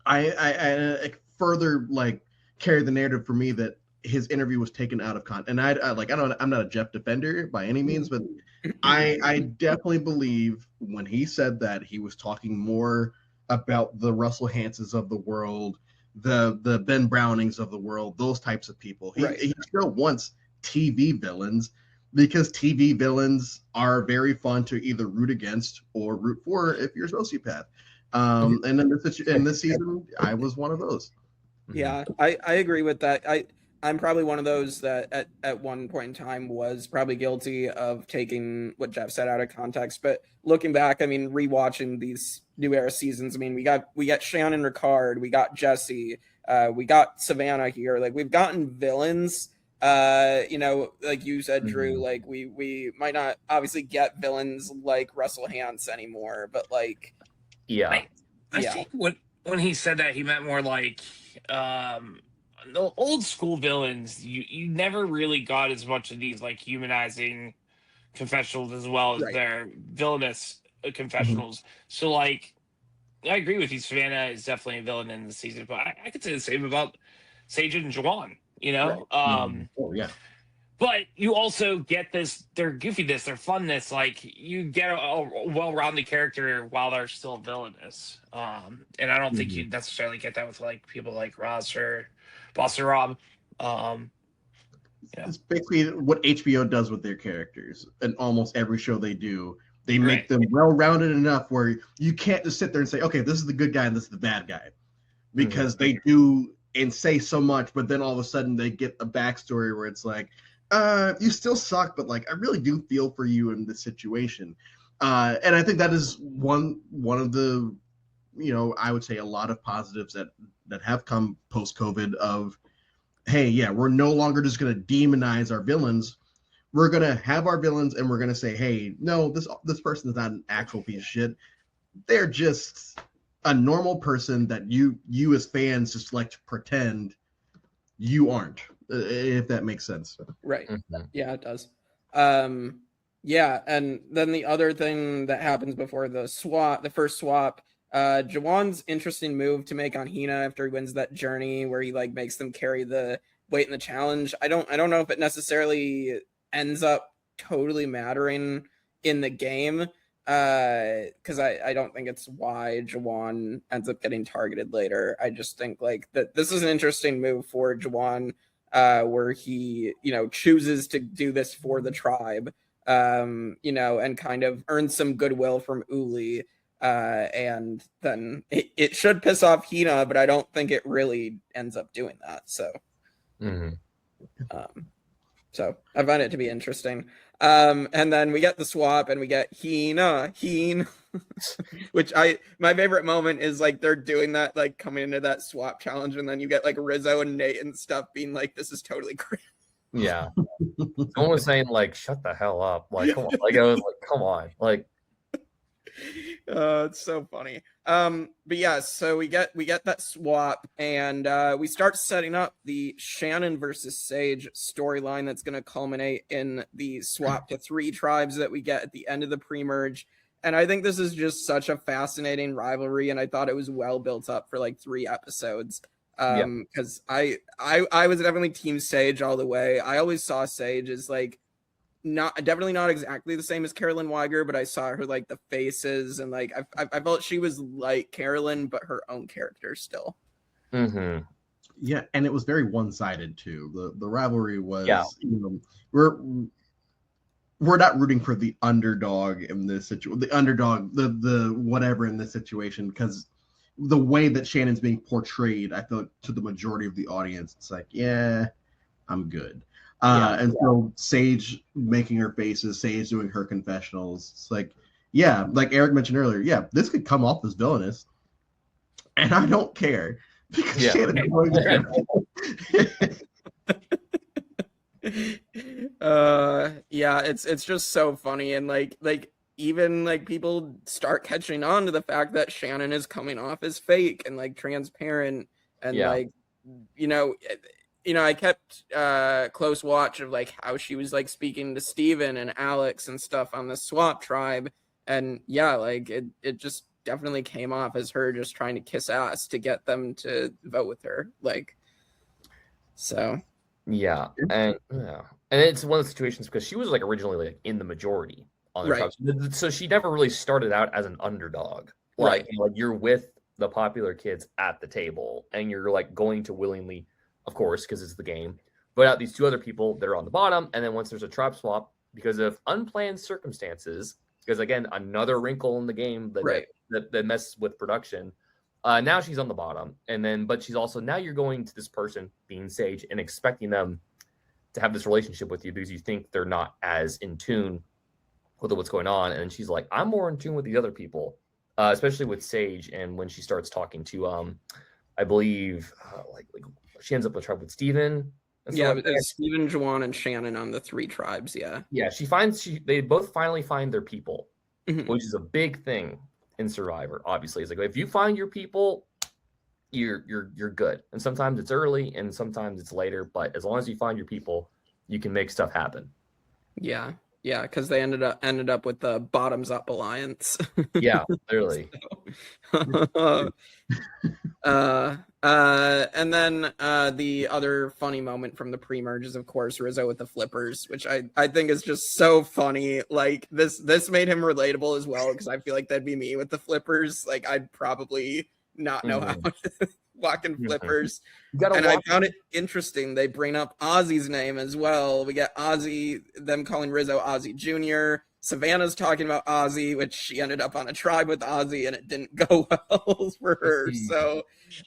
I further like carry the narrative for me that his interview was taken out of context. And I'm not a Jeff defender by any means, but I definitely believe when he said that he was talking more about the Russell Hansons of the world, the Ben Brownings of the world, those types of people. He still wants TV villains because TV villains are very fun to either root against or root for if you're a sociopath. And in this season, I was one of those. Yeah, I agree with that. I'm probably one of those that at one point in time was probably guilty of taking what Jeff said out of context. But looking back, I mean, rewatching these New Era seasons, I mean, we got Shannon Ricard, we got Jesse, we got Savannah here. Like, we've gotten villains. You know, like you said, Drew, like we might not obviously get villains like Russell Hantz anymore, but like, yeah, I think when he said that, he meant more like the old school villains. You never really got as much of these like humanizing confessionals as well as their villainous confessionals. So like, I agree with you. Savannah is definitely a villain in the season, but I could say the same about Sage and Jawan. You know, Oh yeah. But you also get their goofiness, their funness. Like, you get a well-rounded character while they're still villainous. And I don't think you necessarily get that with like people like Ross or Boss or Rob. It's basically what HBO does with their characters. In almost every show they do, they make them well-rounded enough where you can't just sit there and say, okay, this is the good guy and this is the bad guy. Because they do and say so much, but then all of a sudden they get a backstory where it's like, you still suck, but like I really do feel for you in this situation. And I think that is one of the, you know, I would say a lot of positives that have come post-COVID of, hey, yeah, we're no longer just going to demonize our villains. We're going to have our villains and we're going to say, hey, no, this person is not an actual piece of shit. They're just a normal person that you as fans just like to pretend you aren't, if that makes sense. Right. Yeah, it does. Yeah, and then the other thing that happens before the first swap, Jawan's interesting move to make on Hina after he wins that journey where he like makes them carry the weight in the challenge. I don't know if it necessarily ends up totally mattering in the game, because I don't think it's why Jawan ends up getting targeted later. I just think like that this is an interesting move for Jawan, where he, you know, chooses to do this for the tribe, you know, and kind of earns some goodwill from Uli, and then it should piss off Hina, but I don't think it really ends up doing that. So, so I find it to be interesting. And then we get the swap and we get Heen, which my favorite moment is like they're doing that, like coming into that swap challenge, and then you get like Rizo and Nate and stuff being like, this is totally crazy. Yeah. Someone was saying like, shut the hell up. Like, come on. Like, I was like, come on. Like, it's so funny. But yeah, so we get that swap, and we start setting up the Shannon versus Sage storyline that's going to culminate in the swap to 3 tribes that we get at the end of the pre-merge. And I think this is just such a fascinating rivalry, and I thought it was well built up for like 3 episodes. Because I was definitely team Sage all the way. I always saw Sage as like definitely not exactly the same as Carolyn Weiger, but I saw her like the faces, and like I felt she was like Carolyn, but her own character still. Yeah, and it was very one-sided too. The rivalry was, you know, we're not rooting for the underdog in this situation, the underdog, the whatever in this situation, because the way that Shannon's being portrayed, I feel to the majority of the audience, it's like, yeah, I'm good. So Sage making her faces, Sage doing her confessionals, it's like, yeah, like Eric mentioned earlier, yeah, this could come off as villainous, and I don't care because Shannon's going there. Yeah, it's just so funny, and like even like people start catching on to the fact that Shannon is coming off as fake and like transparent, and Yeah. like, I kept close watch of like how she was like speaking to Steven and Alex and stuff on the swap tribe, and yeah, like it just definitely came off as her just trying to kiss ass to get them to vote with her, like, so Yeah, and it's one of the situations because she was like originally like in the majority on the Right. tribe, so she never really started out as an underdog. Right. Like you're with the popular kids at the table, and you're like going to willingly, of course, because it's the game, vote out these two other people that are on the bottom, and then once there's a tribe swap because of unplanned circumstances, because again another wrinkle in the game that Right. that messes with production. Now she's on the bottom, and then but she's also now you're going to this person being Sage and expecting them to have this relationship with you because you think they're not as in tune with what's going on, and she's like, I'm more in tune with these other people, especially with Sage, and when she starts talking to I believe like she ends up with tribe with Steven. Yeah, it's Steven, Jawan, and Shannon on the 3 tribes. Yeah. Yeah, they both finally find their people, Mhm. which is a big thing in Survivor. Obviously, it's like if you find your people, you're good. And sometimes it's early, and sometimes it's later. But as long as you find your people, you can make stuff happen. Yeah, because they ended up with the bottoms up alliance. Yeah, literally. And then the other funny moment from the pre-merge is, of course, Rizo with the flippers, which I think is just so funny. Like this made him relatable as well, because I feel like that'd be me with the flippers. Like I'd probably not know how to walk in flippers. And I found it interesting. They bring up Ozzy's name as well. We get Ozzy, them calling Rizo Ozzy Jr. Savannah's talking about Ozzy, which she ended up on a tribe with Ozzy, and it didn't go well for her. So,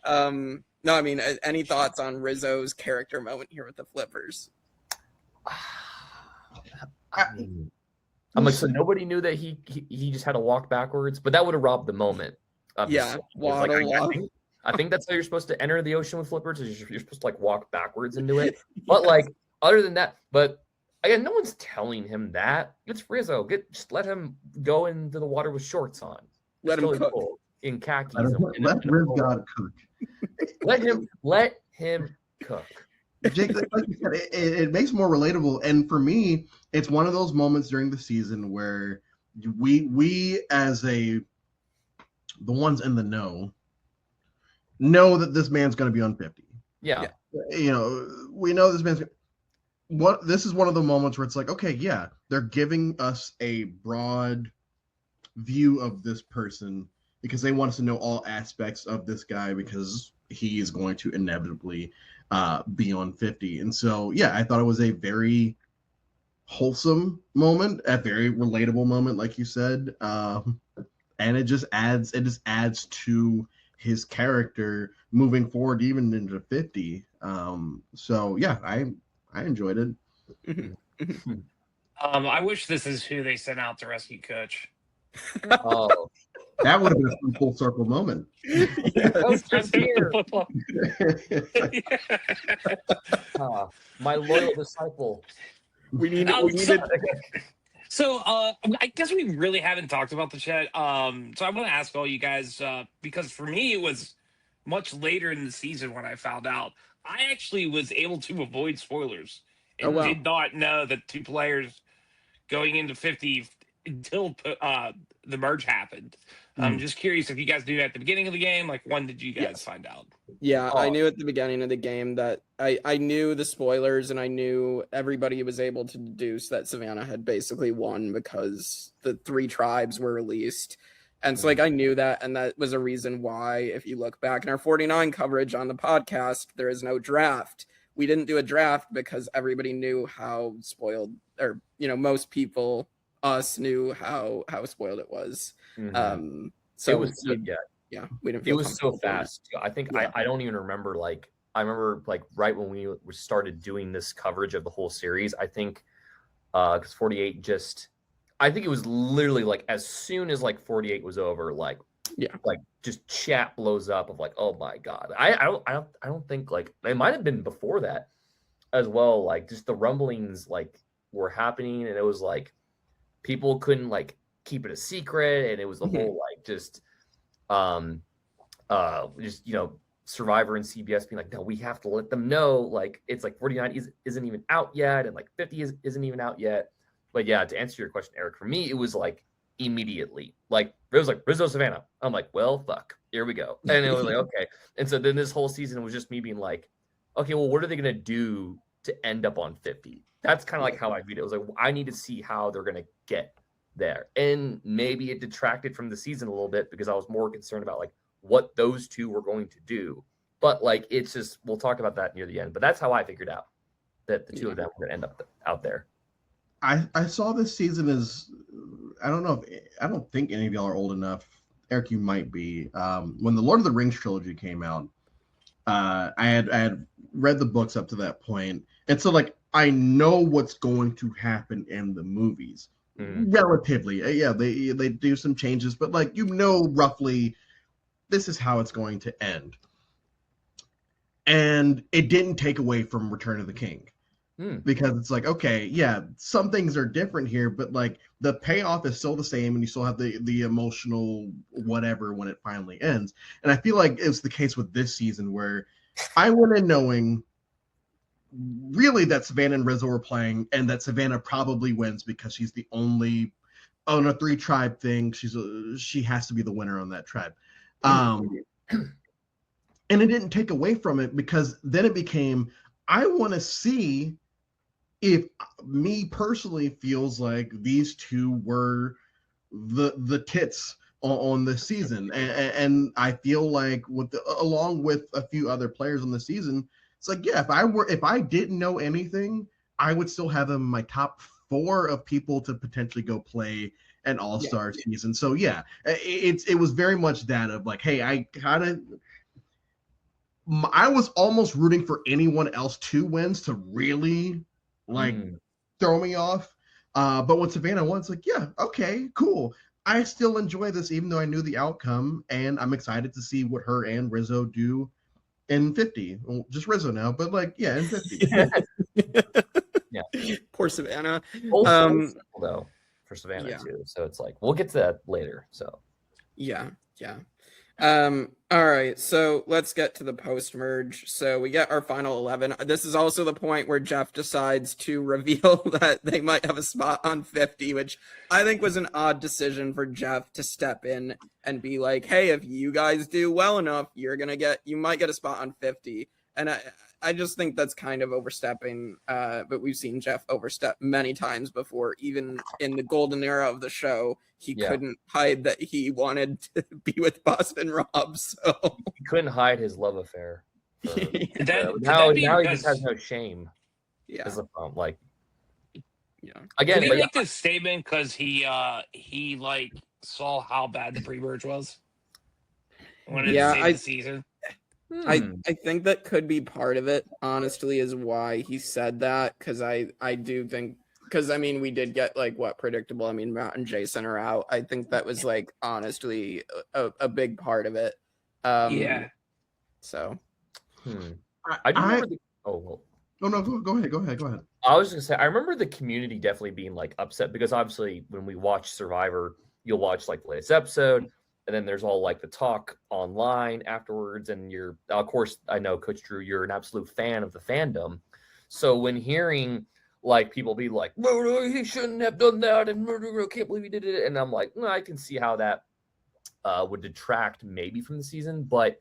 no, I mean, any thoughts on Rizzo's character moment here with the flippers? I'm like, so nobody knew that he just had to walk backwards, but that would have robbed the moment. Yeah, I think that's how you're supposed to enter the ocean with flippers. Is you're supposed to like walk backwards into it. But like other than that, but again, no one's telling him that. It's Rizzo. Just let him go into the water with shorts on. Let him cook in khakis. Let RizGod cook. Let him cook. Jake, like you said, it makes more relatable. And for me, it's one of those moments during the season where we as the ones in the know that this man's going to be on 50. Yeah. We know this man's this is one of the moments where it's like, okay, yeah, they're giving us a broad view of this person because they want us to know all aspects of this guy because he is going to inevitably be on 50. And so, yeah, I thought it was a very wholesome moment, a very relatable moment, like you said. And it just adds to his character moving forward, even into 50. So yeah, I enjoyed it. I wish this is who they sent out to rescue Coach. Oh, that would have been a full circle moment. My loyal disciple. We need. So I guess we really haven't talked about the chat. So I want to ask all you guys, because for me, it was much later in the season when I found out. I actually was able to avoid spoilers and did not know that 2 players going into 50 until the merge happened. I'm just curious if you guys knew at the beginning of the game. Like, when did you guys find out? Yeah, I knew at the beginning of the game that I knew the spoilers, and I knew everybody was able to deduce that Savannah had basically won because the 3 tribes were released. And so, like, I knew that, and that was a reason why, if you look back in our 49 coverage on the podcast, there is no draft. We didn't do a draft because everybody knew how spoiled, or, most people, us, knew how spoiled it was. So it was yeah, we didn't. It was so fast. I think I don't even remember. Like, I remember like right when we started doing this coverage of the whole series. I think because 48 I think it was literally like as soon as like 48 was over, like just chat blows up of like, oh my god. I don't think like it might have been before that as well. Like just the rumblings like were happening, and it was like people couldn't like keep it a secret, and it was the whole like just Survivor and CBS being like, no, we have to let them know. Like, it's like 49 isn't even out yet, and like 50 isn't even out yet. But yeah, to answer your question, Eric, for me, it was like immediately. Like, it was like Rizo Savannah. I'm like, well, fuck, here we go. And it was like, okay. And so then this whole season was just me being like, okay, well, what are they going to do to end up on 50? That's kind of like how I viewed it. It was like, I need to see how they're going to get there. And maybe it detracted from the season a little bit because I was more concerned about like what those two were going to do. But like, it's just, we'll talk about that near the end. But that's how I figured out that the two of them were going to end up out there. I saw this season as, I don't think any of y'all are old enough. Eric, you might be. When the Lord of the Rings trilogy came out, I had read the books up to that point. And so like, I know what's going to happen in the movies. Relatively. Yeah, they do some changes, but like, roughly this is how it's going to end. And it didn't take away from Return of the King. Because it's like, okay, yeah, some things are different here, but like the payoff is still the same, and you still have the emotional whatever when it finally ends. And I feel like it's the case with this season where I went in knowing really that Savannah and Rizo were playing, and that Savannah probably wins because she's the only on a 3-tribe thing. She has to be the winner on that tribe. And it didn't take away from it, because then it became, I want to see if me personally feels like these two were the tits on this season. And I feel like along with a few other players on the season, it's like, yeah, if I didn't know anything, I would still have them in my top 4 of people to potentially go play an all-star season. So yeah, it was very much that of like, hey, I was almost rooting for anyone else 2 wins to really like throw me off. But when Savannah won, it's like, yeah, okay, cool. I still enjoy this, even though I knew the outcome, and I'm excited to see what her and Rizo do in 50. Well, just Rizo now, but like, yeah, in 50. Yeah. Poor Savannah. Also, though, for Savannah too. So it's like, we'll get to that later. So yeah. All right, so let's get to the post-merge. So we get our final 11. This is also the point where Jeff decides to reveal that they might have a spot on 50, which I think was an odd decision for Jeff to step in and be like, hey, if you guys do well enough, you might get a spot on 50. And I just think that's kind of overstepping, but we've seen Jeff overstep many times before. Even in the golden era of the show, he couldn't hide that he wanted to be with Boston Rob. So he couldn't hide his love affair. Now he just has no shame. Yeah. Like, yeah. Again, did he make this statement because he like saw how bad the pre-merge was? Wanted to save the season. I think that could be part of it, honestly, is why he said that, because I do think, because I mean, we did get like what Predictable. I mean, Matt and Jason are out. I think that was like honestly a big part of it. So I do remember go ahead. I was gonna say, I remember the community definitely being like upset, because obviously when we watch Survivor, you'll watch like the latest episode, and then there's all like the talk online afterwards. And of course, I know Coach Drew, you're an absolute fan of the fandom. So when hearing like people be like, no, he shouldn't have done that, and I can't believe he did it, and I'm like, I can see how that would detract maybe from the season, but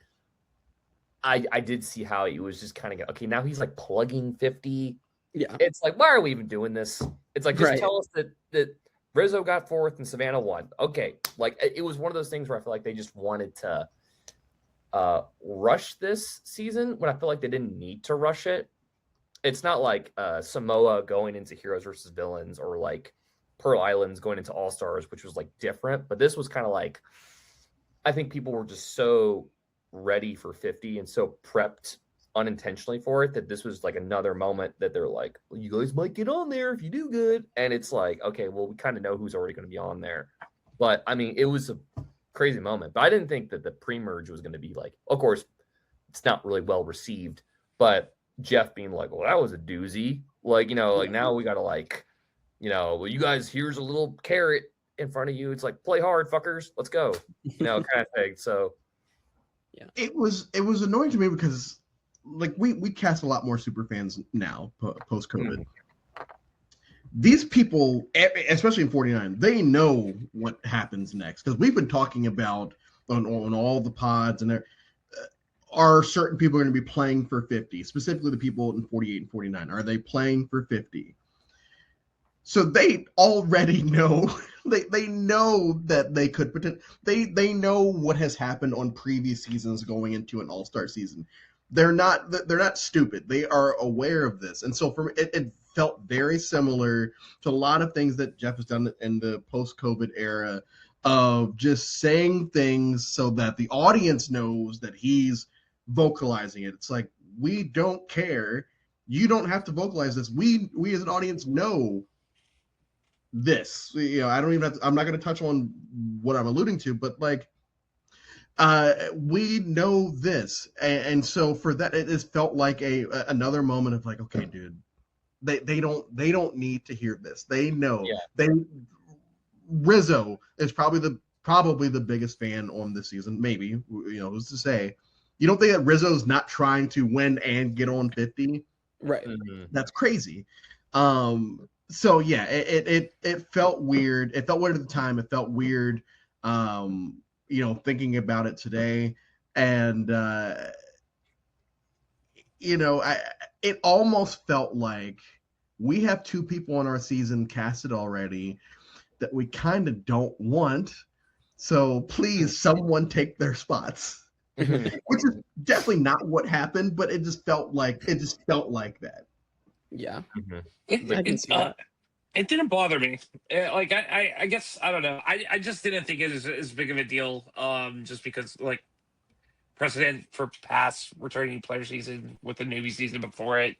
I did see how it was just kind of, okay, now he's like plugging 50. Yeah. It's like, why are we even doing this? It's like, just tell us that Rizo got 4th and Savannah won. Okay. Like, it was one of those things where I feel like they just wanted to rush this season when I feel like they didn't need to rush it. It's not like Samoa going into Heroes versus Villains, or like Pearl Islands going into All-Stars, which was like different. But this was kind of like, I think people were just so ready for 50 and so prepped unintentionally for it that this was like another moment that they're like, well, you guys might get on there if you do good. And it's like, okay, well, we kind of know who's already going to be on there. But I mean, it was a crazy moment. But I didn't think that the pre-merge was going to be like, of course, it's not really well received, but Jeff being like, well, that was a doozy. Like, like now we got to like, well, you guys, here's a little carrot in front of you. It's like, play hard, fuckers. Let's go. Kind of thing. So It was annoying to me because like we cast a lot more super fans now post COVID. These people, especially in 49, they know what happens next because we've been talking about on all the pods and there are certain people going to be playing for 50, specifically the people in 48 and 49. Are they playing for 50? So they already know they know that they could they know what has happened on previous seasons going into an all-star season. They're not stupid. They are aware of this. And so for it felt very similar to a lot of things that Jeff has done in the post-COVID era of just saying things so that the audience knows that he's vocalizing it. It's like, we don't care. You don't have to vocalize this. We as an audience know this. I don't even have to, I'm not going to touch on what I'm alluding to, but like, we know this. And so for that, it has felt like another moment of like, okay, dude, they don't need to hear this. They know. Rizzo is probably the biggest fan on this season. Maybe, who's to say? You don't think that Rizzo's not trying to win and get on 50? Right. That's crazy. So yeah, it felt weird. It felt weird at the time. It felt weird, thinking about it today. And it almost felt like we have two people on our season casted already that we kind of don't want. So please, someone take their spots. Which is definitely not what happened, but it just felt like that. Yeah. It didn't bother me. I guess, I don't know. I just didn't think it was as big of a deal. Just because like precedent for past returning player season with the newbie season before it.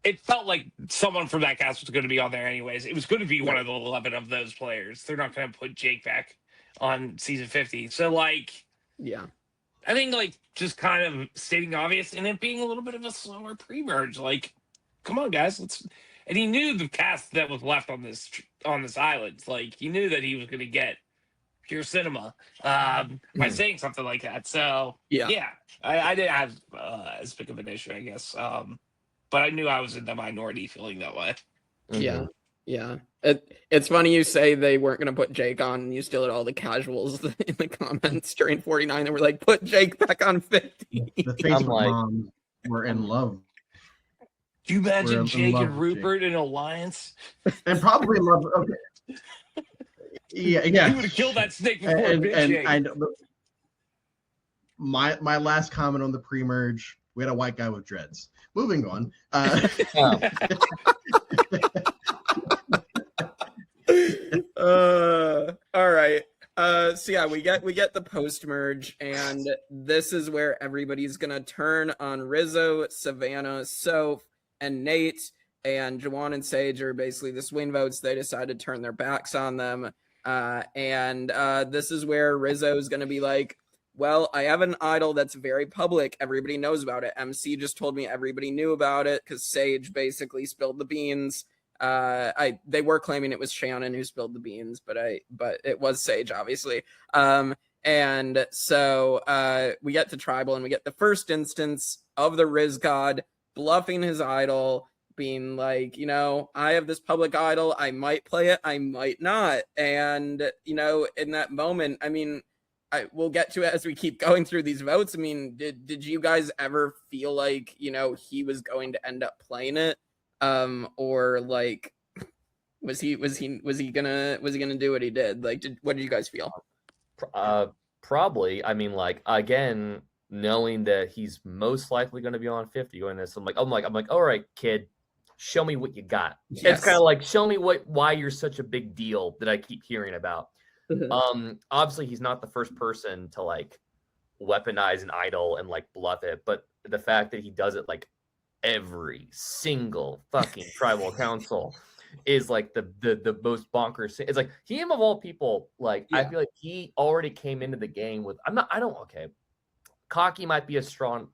It felt like someone from that cast was going to be on there anyways. It was going to be one of the 11 of those players. They're not going to put Jake back on season 50. So like, yeah. I think like just kind of stating the obvious and it being a little bit of a slower pre-merge. Like, come on, guys, let's. And he knew the cast that was left on this island. Like he knew that he was going to get pure cinema by saying something like that. So yeah, I didn't have as big of an issue, I guess. But I knew I was in the minority feeling that way. Yeah. It's funny you say they weren't going to put Jake on, and you still had all the casuals in the comments during 49 that were like, put Jake back on 50. The Facebook moms were in love. Do you imagine Jake and Rupert in alliance? And probably love. Okay. Yeah. He would have killed that snake before Jake. My last comment on the pre-merge, we had a white guy with dreads. Moving on. All right. So yeah, we get the post merge, and this is where everybody's gonna turn on Rizzo, Savannah, Soph, and Nate, and Jawan and Sage are basically the swing votes. They decide to turn their backs on them, and this is where Rizzo is gonna be like, well, I have an idol that's very public. Everybody knows about it. MC just told me everybody knew about it because Sage basically spilled the beans. They were claiming it was Shannon who spilled the beans, but it was Sage, obviously. And so we get to Tribal, and we get the first instance of the RizGod bluffing his idol, being like, I have this public idol. I might play it. I might not. And, in that moment, I mean, we'll get to it as we keep going through these votes. I mean, did you guys ever feel like, he was going to end up playing it? Or like, was he gonna do what he did? Like, what did you guys feel? Probably. I mean, like, again, knowing that he's most likely going to be on 50 going this, I'm like, all right, kid, show me what you got. Yes. It's kind of like, show me why you're such a big deal that I keep hearing about. Obviously he's not the first person to like weaponize an idol and like bluff it, but the fact that he does it like every single fucking tribal council is like the most bonkers. It's like him of all people, like I feel like he already came into the game with cocky might be a strong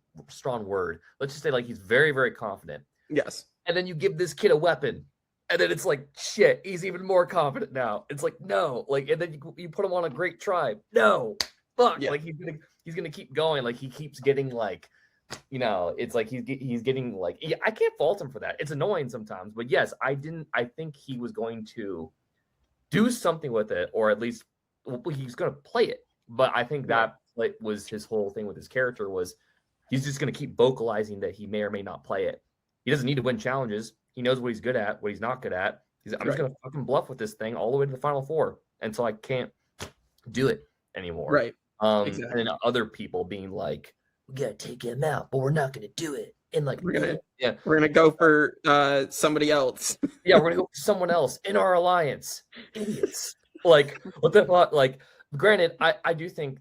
word. Let's just say like he's very, very confident. Yes. And then you give this kid a weapon. And then it's like, shit, he's even more confident now. It's like, no. Like, and then you put him on a great tribe. No. Fuck. Yeah. Like, he's gonna keep going. Like he keeps getting like, it's like he's getting like, I can't fault him for that. It's annoying sometimes, but yes, I think he was going to do something with it, or at least he's going to play it. But I think that was his whole thing with his character was he's just going to keep vocalizing that he may or may not play it. He doesn't need to win challenges. He knows what he's good at, what he's not good at. I'm just going to fucking bluff with this thing all the way to the final four until I can't do it anymore. Right. Exactly. And then other people being like, we got to take him out, but we're not going to do it. And like, we're gonna go for somebody else. We're gonna go for someone else in our alliance. Idiots. Like, what the fuck? Like, granted, I do think.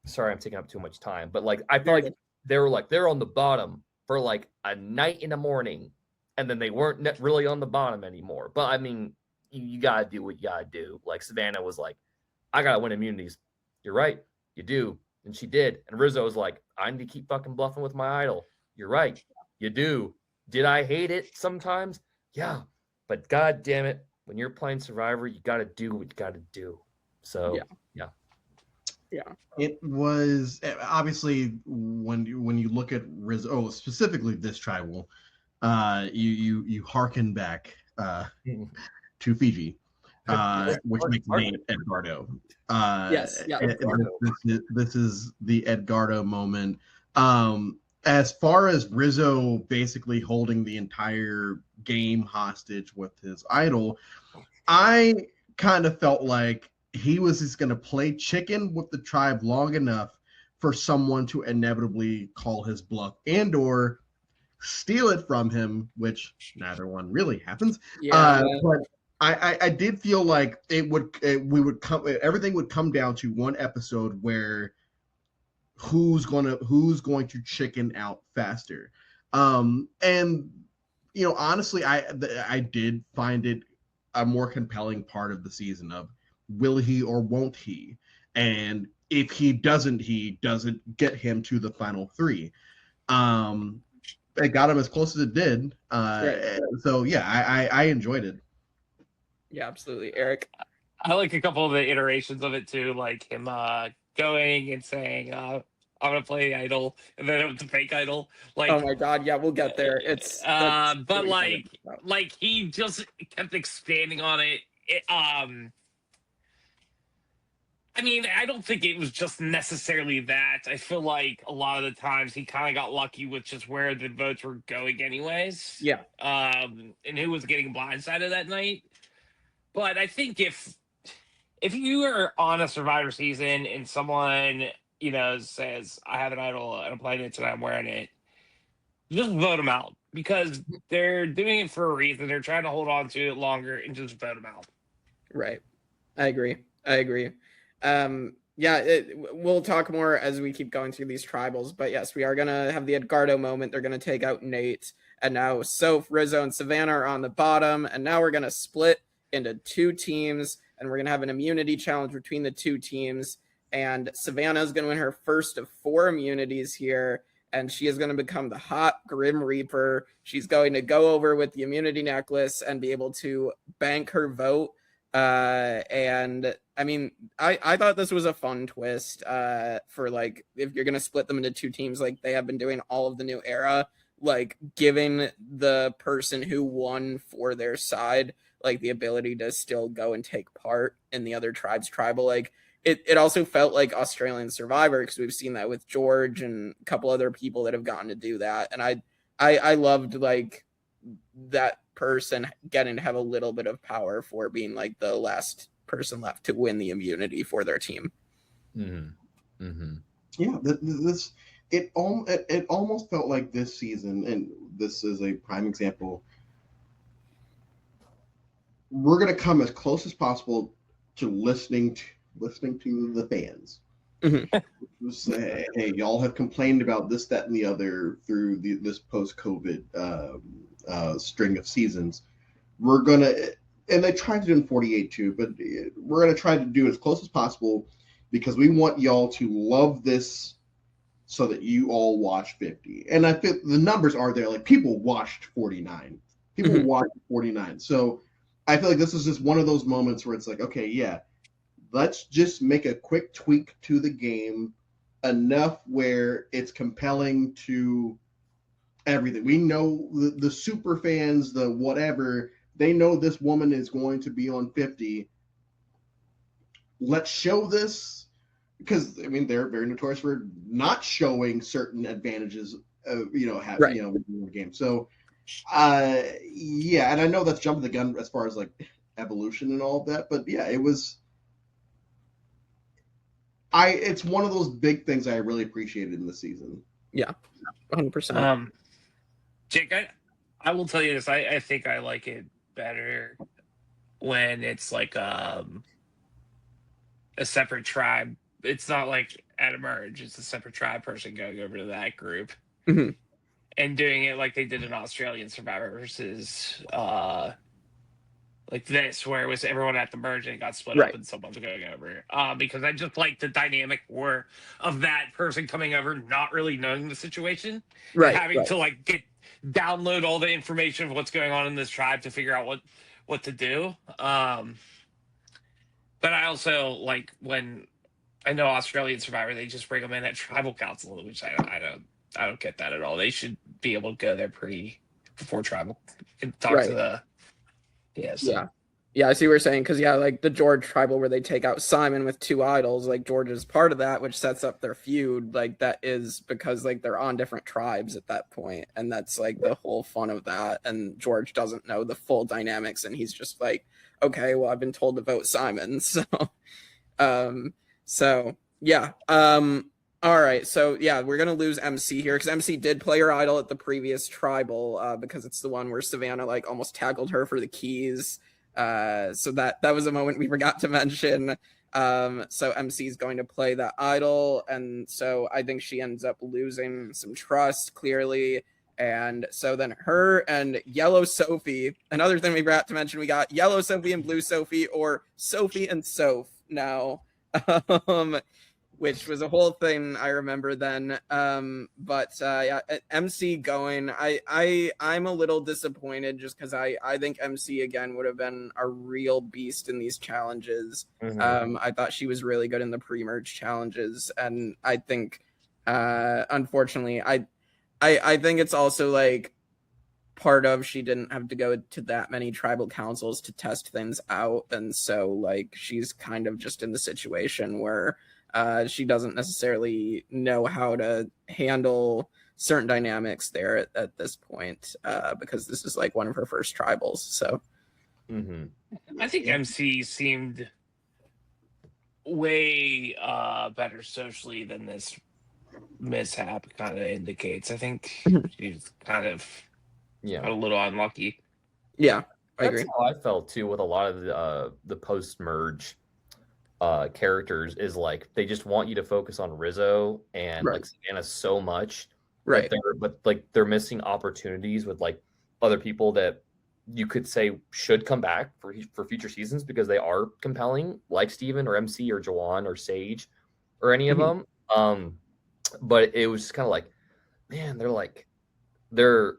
Sorry, I'm taking up too much time, but like, I feel like they're on the bottom for like a night in the morning, and then they weren't really on the bottom anymore. But I mean, you gotta do what you gotta do. Like Savannah was like, I gotta win immunities. You're right, you do, and she did. And Rizo was like, I need to keep fucking bluffing with my idol. You're right. You do. Did I hate it sometimes? Yeah. But God damn it, when you're playing Survivor, you got to do what you got to do. So, yeah. It was obviously when you look at Rizo, specifically this tribal, you harken back to Fiji, which makes the name Edgardo. Yes. Yeah. This is the Edgardo moment. As far as Rizo basically holding the entire game hostage with his idol, I kind of felt like he was just going to play chicken with the tribe long enough for someone to inevitably call his bluff and or steal it from him, which neither one really happens. But I did feel like everything would come down to one episode where who's going to chicken out faster. And honestly, I did find it a more compelling part of the season of will he or won't he? And if he doesn't get him to the final three. It got him as close as it did. So yeah, I enjoyed it. Yeah, absolutely. Eric? I like a couple of the iterations of it too, like him going and saying, I'm gonna play the idol, and then it was the fake idol. Like, oh my god, yeah, we'll get there. It's but like he just kept expanding on it. I mean, I don't think it was just necessarily that. I feel like a lot of the times he kind of got lucky with just where the votes were going, anyways. Yeah. And who was getting blindsided that night. But I think if you are on a Survivor season and someone, says, I have an idol and I'm playing it tonight, I'm wearing it, just vote them out because they're doing it for a reason. They're trying to hold on to it longer and just vote them out. Right. I agree. We'll talk more as we keep going through these tribals, but yes, we are going to have the Edgardo moment. They're going to take out Nate, and now Soph, Rizo, and Savannah are on the bottom, and now we're going to split into two teams, and we're going to have an immunity challenge between the two teams, and Savannah is going to win her first of 4 immunities here, and she is going to become the hot Grim Reaper. She's going to go over with the immunity necklace and be able to bank her vote. And I mean, I thought this was a fun twist for like, if you're going to split them into two teams, like they have been doing all of the new era, like giving the person who won for their side, like the ability to still go and take part in the other tribe's tribal. Like it also felt like Australian Survivor, because we've seen that with George and a couple other people that have gotten to do that. And I loved like that person getting to have a little bit of power for being like the last person left to win the immunity for their team. Mm-hmm. Mm-hmm. Yeah, it almost felt like this season, and this is a prime example. We're going to come as close as possible to listening to the fans. Mm-hmm. Say, hey, y'all have complained about this, that, and the other through this post-COVID string of seasons. We're gonna, and they tried to do in 48 too, but we're gonna try to do it as close as possible because we want y'all to love this, so that you all watch 50. And I think the numbers are there. Like people watched 49. People Mm-hmm. watched 49. So I feel like this is just one of those moments where it's like, okay, yeah, let's just make a quick tweak to the game, enough where it's compelling to everything. We know the super fans, the whatever, they know this woman is going to be on 50. Let's show this, because I mean they're very notorious for not showing certain advantages of Right. in the game. So yeah, and I know that's jumping the gun as far as like evolution and all of that, but yeah, it's one of those big things I really appreciated in the season. Yeah, 100%. Jake, I will tell you this. I think I like it better when it's like a separate tribe. It's not like at a merge. It's a separate tribe person going over to that group Mm-hmm. and doing it like they did in Australian Survivor versus like this, where it was everyone at the merge and it got split Right. up and someone's going over. Because I just like the dynamic war of that person coming over, not really knowing the situation, Right. and having right. to like download all the information of what's going on in this tribe to figure out what to do. But I also like when I know Australian Survivor, they just bring them in at tribal council, which I don't get that at all. They should be able to go there before tribal and talk Right. to the Yeah, I see what you're saying, because like the George tribal where they take out Simon with 2 idols, like George is part of that, which sets up their feud. Like that is because like they're on different tribes at that point, and that's like the whole fun of that. And George doesn't know the full dynamics, and he's just like, okay, well, I've been told to vote Simon, so yeah. All right, so yeah, we're gonna lose MC here because MC did play her idol at the previous tribal, because it's the one where Savannah like almost tackled her for the keys. So that was a moment we forgot to mention. So MC is going to play that idol, and so I think she ends up losing some trust clearly. And so then her and Yellow Sophie, another thing we forgot to mention, we got Yellow Sophie and Blue Sophie, or Sophie and Soph now. Which was a whole thing I remember then. But yeah, MC going. I'm a little disappointed just because I think MC again would have been a real beast in these challenges. Mhm. I thought she was really good in the pre-merge challenges, and I think unfortunately I think it's also like part of she didn't have to go to that many tribal councils to test things out, and so like she's kind of just in the situation where she doesn't necessarily know how to handle certain dynamics there at this point, because this is like one of her first tribals. So I think MC seemed way better socially than this mishap kind of indicates. I think she's kind of Yeah. a little unlucky. Yeah, I agree. That's how I felt too with a lot of the post merge characters, is like they just want you to focus on Rizzo and Right. like Savannah so much, Right. but they're missing opportunities with like other people that you could say should come back for future seasons because they are compelling, like Steven or MC or Jawan or Sage or any of them. But it was just kind of like, man, they're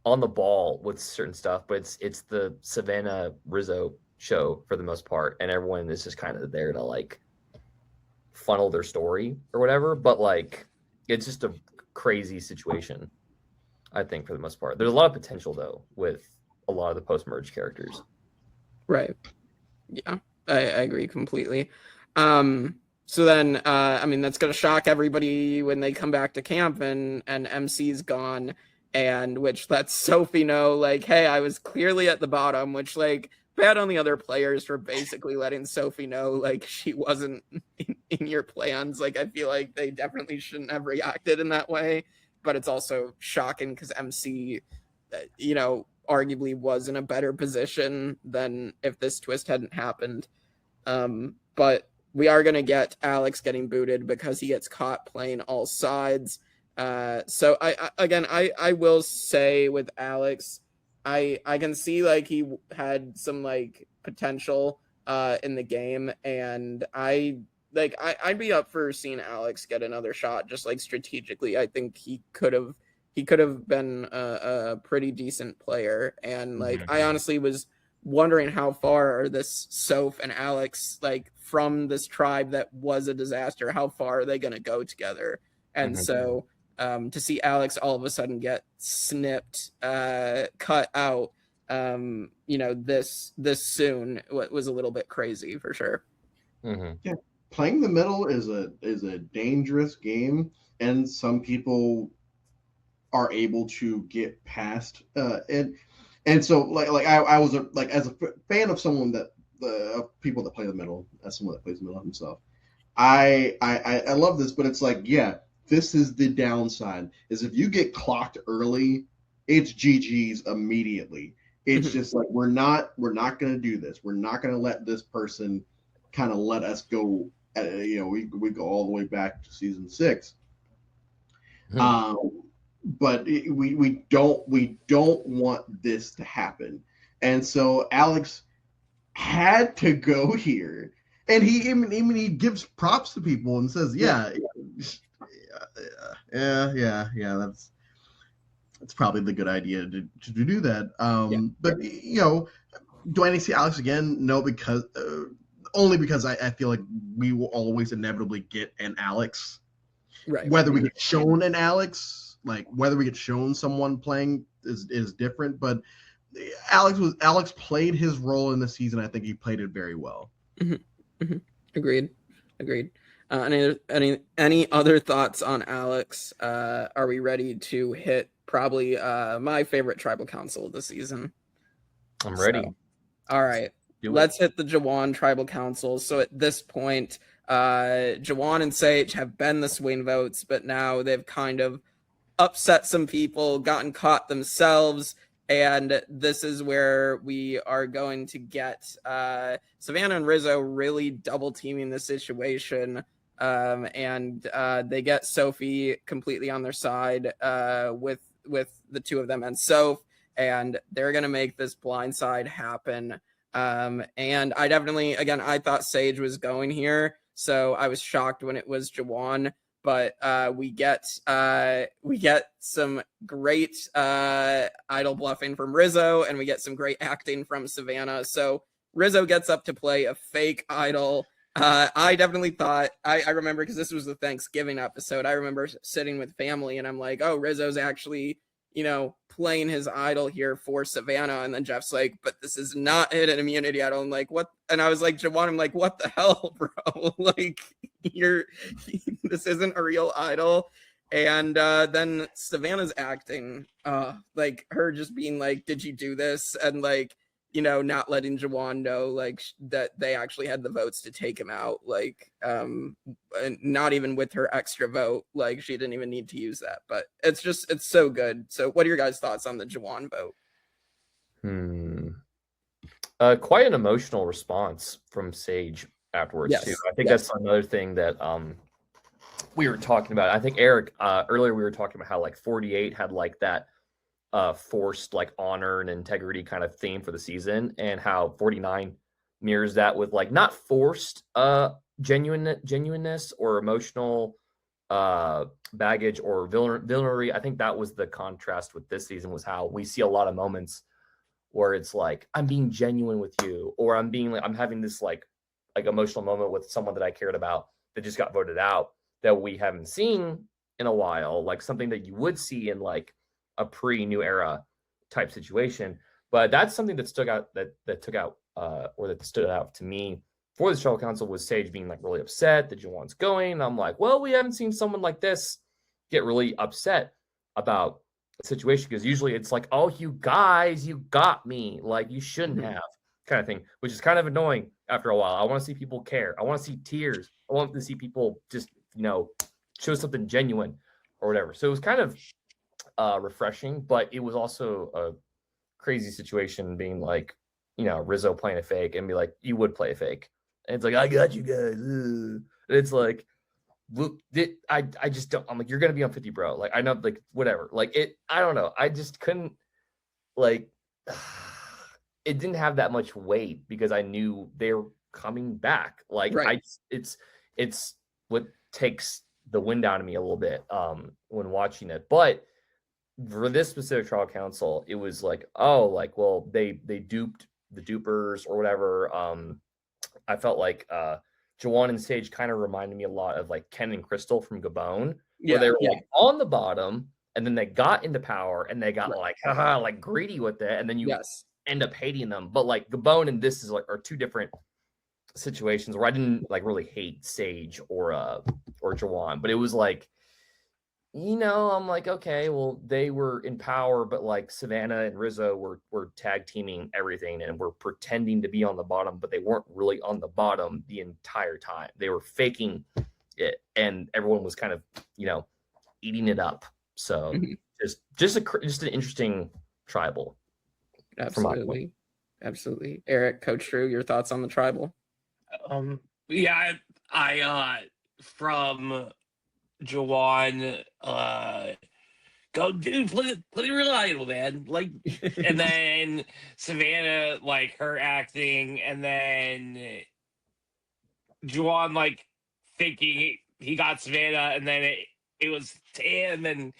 on the ball with certain stuff, but it's the Savannah Rizzo show for the most part, and everyone is just kind of there to like funnel their story or whatever. But like, it's just a crazy situation, I think, for the most part. There's a lot of potential though with a lot of the post merge characters. Right. Yeah, I agree completely. So then, I mean, that's going to shock everybody when they come back to camp and MC's gone, and which lets Sophie know, like, hey, I was clearly at the bottom, which, like, bad on the other players for basically letting Sophie know, like, she wasn't in your plans. Like, I feel like they definitely shouldn't have reacted in that way, but it's also shocking because MC, arguably was in a better position than if this twist hadn't happened. But we are going to get Alex getting booted because he gets caught playing all sides. So I will say with Alex, I can see like he had some like potential in the game, and I'd be up for seeing Alex get another shot just like strategically. I think he could have been a pretty decent player, and like I honestly was wondering how far are this Soph and Alex, like, from this tribe that was a disaster, how far are they going to go together? And so to see Alex all of a sudden get snipped, cut out, this soon was a little bit crazy for sure. Yeah, playing the middle is a dangerous game, and some people are able to get past and so like I was as a fan of someone that the people that play the middle, as someone that plays the middle himself, I love this, but it's like, yeah, this is the downside, is if you get clocked early, it's GG's immediately. It's just like, we're not going to do this. We're not going to let this person kind of let us go. We go all the way back to season 6. But we don't want this to happen, and so Alex had to go here, and he gives props to people and says, yeah, that's probably the good idea to do that. But do I see Alex again? No, because only because I feel like we will always inevitably get an Alex, right? Whether we get shown an Alex. Like, whether we get shown someone playing is different, but Alex played his role in the season. I think he played it very well. Agreed. Any other thoughts on Alex? Are we ready to hit probably my favorite tribal council of the season? I'm ready. All right, let's hit the Jawan tribal council. So at this point, Jawan and Sage have been the swing votes, but now they've kind of upset some people, gotten caught themselves, and this is where we are going to get Savannah and Rizo really double teaming the situation, and they get Sophie completely on their side with the two of them and Soph, and they're going to make this blindside happen. And I definitely, again, I thought Sage was going here, so I was shocked when it was Jawan. But we get some great idol bluffing from Rizo, and we get some great acting from Savannah. So Rizo gets up to play a fake idol. I definitely thought, I remember, because this was the Thanksgiving episode, I remember sitting with family and I'm like, oh, Rizo's actually, playing his idol here for Savannah. And then Jeff's like, but this is not hidden immunity idol. I'm like, what? And I was like, Jawan, I'm like, what the hell, bro? Like, this isn't a real idol. And then Savannah's acting, like her just being like, did you do this? And like, not letting Jawan know like that they actually had the votes to take him out. Like, not even with her extra vote, like she didn't even need to use that. But it's so good. So what are your guys' thoughts on the Jawan vote? Quite an emotional response from Sage afterwards, too. I think that's another thing that we were talking about. I think Eric, earlier we were talking about how like 48 had like that forced like honor and integrity kind of theme for the season, and how 49 mirrors that with like not forced genuineness or emotional baggage or villainy. I think that was the contrast with this season, was how we see a lot of moments where it's like, I'm being genuine with you, or I'm having this like emotional moment with someone that I cared about that just got voted out, that we haven't seen in a while, like something that you would see in like a pre-new era type situation. But that's something that stood out that stood out to me for the tribal council, was Sage being like really upset that Jawan's going. And I'm like, well, we haven't seen someone like this get really upset about a situation, because usually it's like, oh, you guys, you got me, like you shouldn't have, kind of thing, which is kind of annoying after a while. I want to see people care. I want to see tears. I want to see people just show something genuine or whatever. So it was kind of refreshing, but it was also a crazy situation, being like, Rizo playing a fake and be like, you would play a fake, and it's like, I got you guys, and it's like, I just don't. I'm like, you're gonna be on 50, bro. Like, I know, like, whatever. Like, I don't know. I just couldn't, like, it didn't have that much weight because I knew they were coming back. Like, right. It's what takes the wind out of me a little bit when watching it. But for this specific trial council, it was like, oh, like, well, they duped the dupers or whatever. I felt like Jawan and Sage kind of reminded me a lot of like Ken and Crystal from Gabon, where they were like on the bottom and then they got into power and they got like greedy with it, and then you end up hating them. But like Gabon and this is like are two different situations where I didn't like really hate Sage or Jawan, but it was like, you know, I'm like, okay, well, they were in power, but like Savannah and Rizo were tag teaming everything and were pretending to be on the bottom, but they weren't really on the bottom the entire time. They were faking it, and everyone was kind of, you know, eating it up. So just an interesting tribal. Absolutely. Eric, Coach Drew, your thoughts on the tribal? Yeah, I from Jawan, go dude, play reliable, man. Like, and then Savannah, like her acting, and then Jawan like thinking he got Savannah, and then it was Tan, and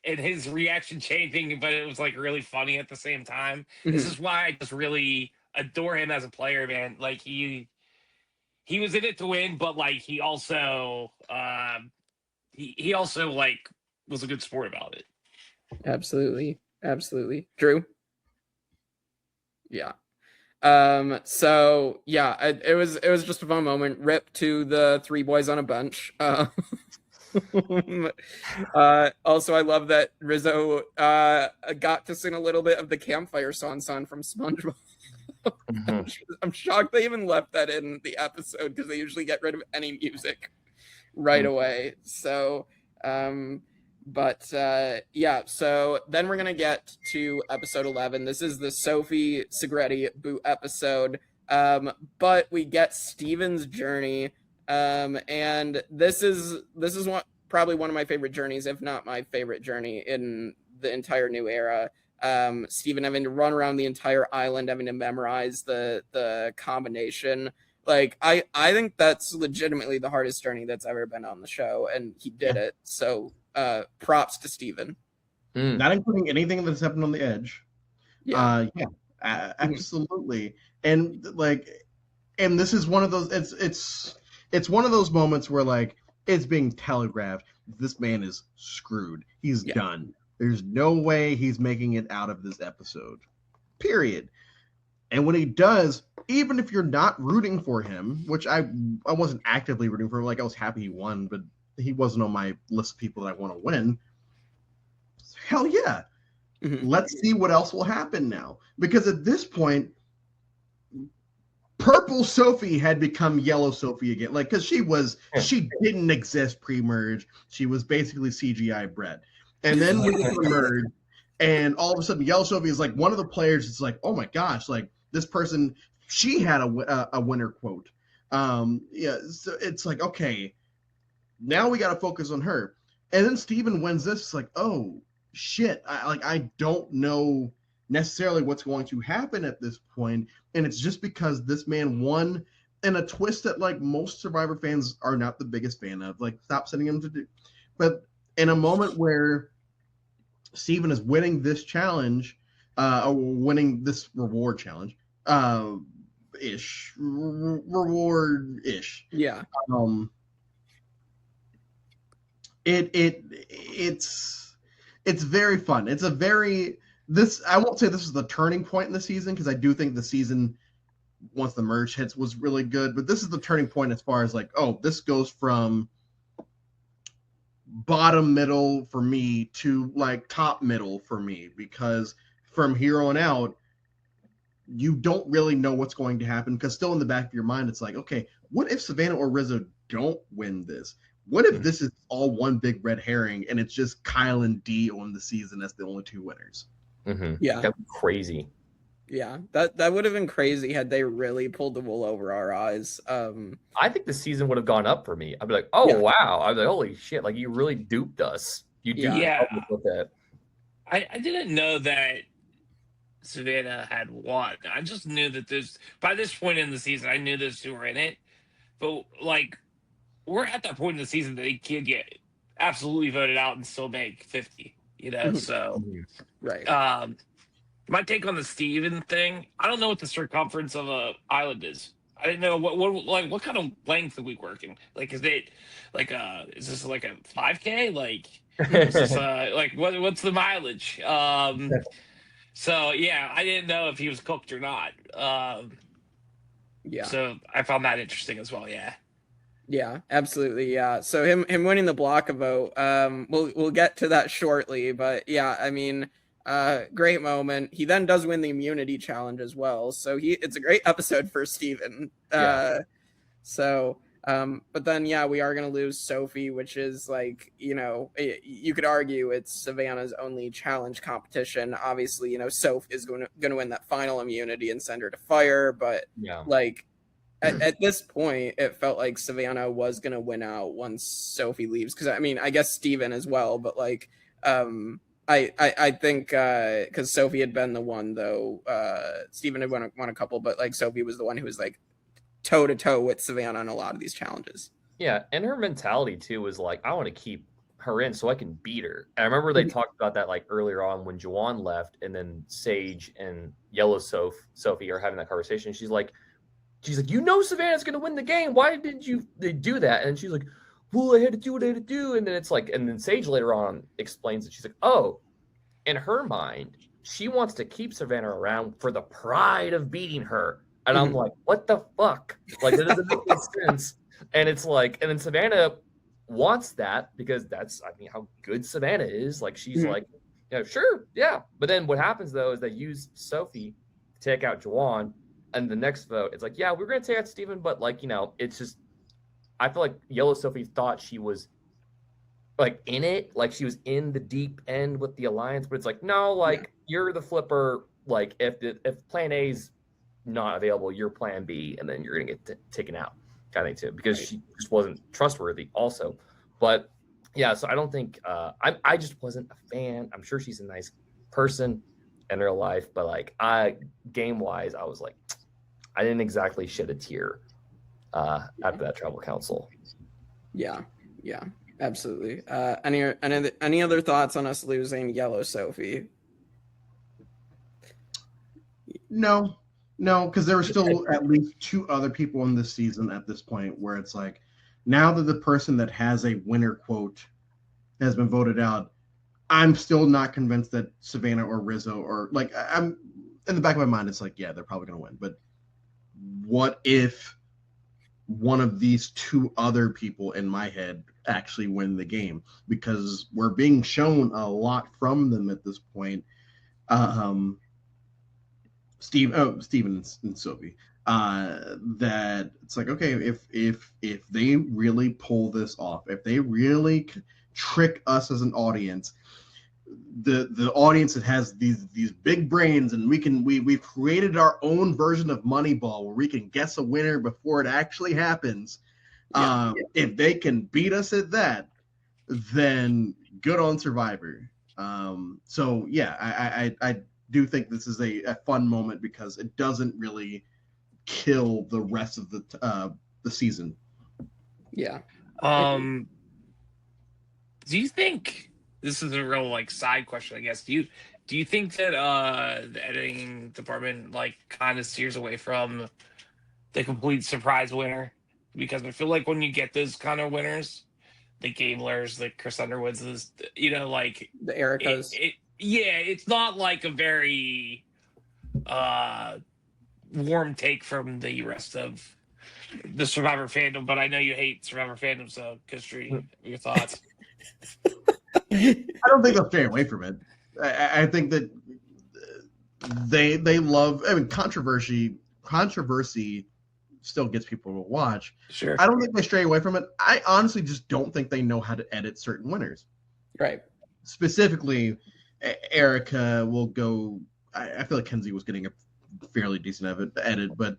his reaction changing, but it was like really funny at the same time. This is why I just really adore him as a player, man. Like he was in it to win, but like he also he also like was a good sport about it. Absolutely. Drew? Yeah. So yeah, it was just a fun moment. Rip to the three boys on a bench. Also, I love that Rizo got to sing a little bit of the campfire song from SpongeBob. I'm shocked they even left that in the episode because they usually get rid of any music right away. So, yeah. So then we're gonna get to episode 11. This is the Sophie Segretti boot episode. But we get Steven's journey. And this is probably one of my favorite journeys, if not my favorite journey in the entire new era. Steven having to run around the entire island, having to memorize the combination. Like, I think that's legitimately the hardest journey that's ever been on the show, and he did it. So props to Steven. Not including anything that's happened on the edge. Absolutely. And like, and this is one of those, it's one of those moments where like it's being telegraphed. This man is screwed. He's done. There's no way he's making it out of this episode. Period. And when he does, even if you're not rooting for him, which I wasn't actively rooting for him, like I was happy he won, but he wasn't on my list of people that I want to win. Hell yeah. Let's see what else will happen now. Because at this point, Purple Sophie had become Yellow Sophie again. Like, because she didn't exist pre-merge. She was basically CGI Brett. And then we get to merge, and all of a sudden, Yellow Sophie is like one of the players. It's like, oh my gosh, like this person, she had a winner quote. So it's like, okay, now we got to focus on her. And then Steven wins this. It's like, oh shit, I don't know necessarily what's going to happen at this point, and it's just because this man won in a twist that like most Survivor fans are not the biggest fan of. Like, stop sending him to do, but in a moment where Steven is winning this challenge, or winning this reward challenge, reward-ish. Yeah. It's very fun. It's a very I won't say this is the turning point in the season, because I do think the season, once the merge hits, was really good. But this is the turning point as far as like, oh, this goes from bottom middle for me to like top middle for me, because from here on out, you don't really know what's going to happen, because still in the back of your mind, it's like, okay, what if Savannah or Rizo don't win this? What if this is all one big red herring and it's just Kyle and Dee on the season as the only two winners? Yeah, that'd be crazy. Yeah, that would have been crazy had they really pulled the wool over our eyes. I think the season would have gone up for me. I'd be like, oh wow, I'd be like, holy shit, like you really duped us. You duped us with that. I didn't know that Savannah had won. I just knew that by this point in the season, I knew those two were in it. But like, we're at that point in the season that they could get absolutely voted out and still make 50. You know, so right. My take on the Steven thing, I don't know what the circumference of a island is. I didn't know what kind of length are we working? Like, is this like a 5K? Like, is this like what's the mileage? So yeah, I didn't know if he was cooked or not. Yeah. So I found that interesting as well. Yeah. Yeah, absolutely. Yeah. So him winning the block vote, we'll get to that shortly, but yeah, I mean, great moment. He then does win the immunity challenge as well. So it's a great episode for Steven. So but then yeah, we are gonna lose Sophie, which is like, you could argue it's Savannah's only challenge competition. Obviously, Soph is gonna win that final immunity and send her to fire, but like at this point, it felt like Savannah was going to win out once Sophie leaves. Because, I mean, I guess Steven as well. But, like, I think because Sophie had been the one, though. Steven had won a couple. But, like, Sophie was the one who was, like, toe-to-toe with Savannah in a lot of these challenges. Yeah, and her mentality, too, was, like, I want to keep her in so I can beat her. And I remember they talked about that, like, earlier on when Jawan left. And then Sage and Yellow Sophie are having that conversation. She's like, Savannah's going to win the game. Why did they do that? And she's like, well, I had to do what I had to do. And then it's like, and then Sage later on explains that she's like, oh, in her mind, she wants to keep Savannah around for the pride of beating her. And I'm like, what the fuck? Like, that doesn't make sense. And it's like, and then Savannah wants that because that's, I mean, how good Savannah is. Like, she's like, sure, yeah. But then what happens, though, is they use Sophie to take out Jawan. And the next vote, it's like, yeah, we're going to take out Steven, but, like, it's just, I feel like Yellow Sophie thought she was, like, in it. Like, she was in the deep end with the Alliance, but it's like, no, like, you're the flipper. Like, if plan A's not available, you're plan B, and then you're going to get taken out, kind of thing, too, because she just wasn't trustworthy also. But, yeah, so I don't think, I just wasn't a fan. I'm sure she's a nice person in real life, but, like, game-wise, I was like, I didn't exactly shed a tear after that tribal council. Yeah, absolutely. Any other thoughts on us losing Yellow Sophie? No, because there were still at least two other people in this season at this point where it's like, now that the person that has a winner quote has been voted out, I'm still not convinced that Savannah or Rizo or, like, I'm in the back of my mind, it's like, yeah, they're probably going to win. But what if one of these two other people in my head actually win the game? Because we're being shown a lot from them at this point. Steven and Sophie. That it's like, okay, if they really pull this off, if they really trick us as an audience, the audience that has these big brains, and we've created our own version of Moneyball where we can guess a winner before it actually happens. If they can beat us at that, then good on Survivor. So yeah, I do think this is a fun moment because it doesn't really kill the rest of the season. Yeah. Do you think, this is a real, like, side question, I guess, do you think that the editing department, like, kind of steers away from the complete surprise winner? Because I feel like when you get those kind of winners, the Gamelers, the Chris Underwoods, like the Ericas, it's not like a very warm take from the rest of the Survivor fandom. But I know you hate Survivor fandom, so Kistri, your thoughts? I don't think they'll stray away from it. I think that they love. I mean, controversy still gets people to watch. Sure. I don't think they stray away from it. I honestly just don't think they know how to edit certain winners. Right. Specifically, Erica will go. I feel like Kenzie was getting a fairly decent edit, but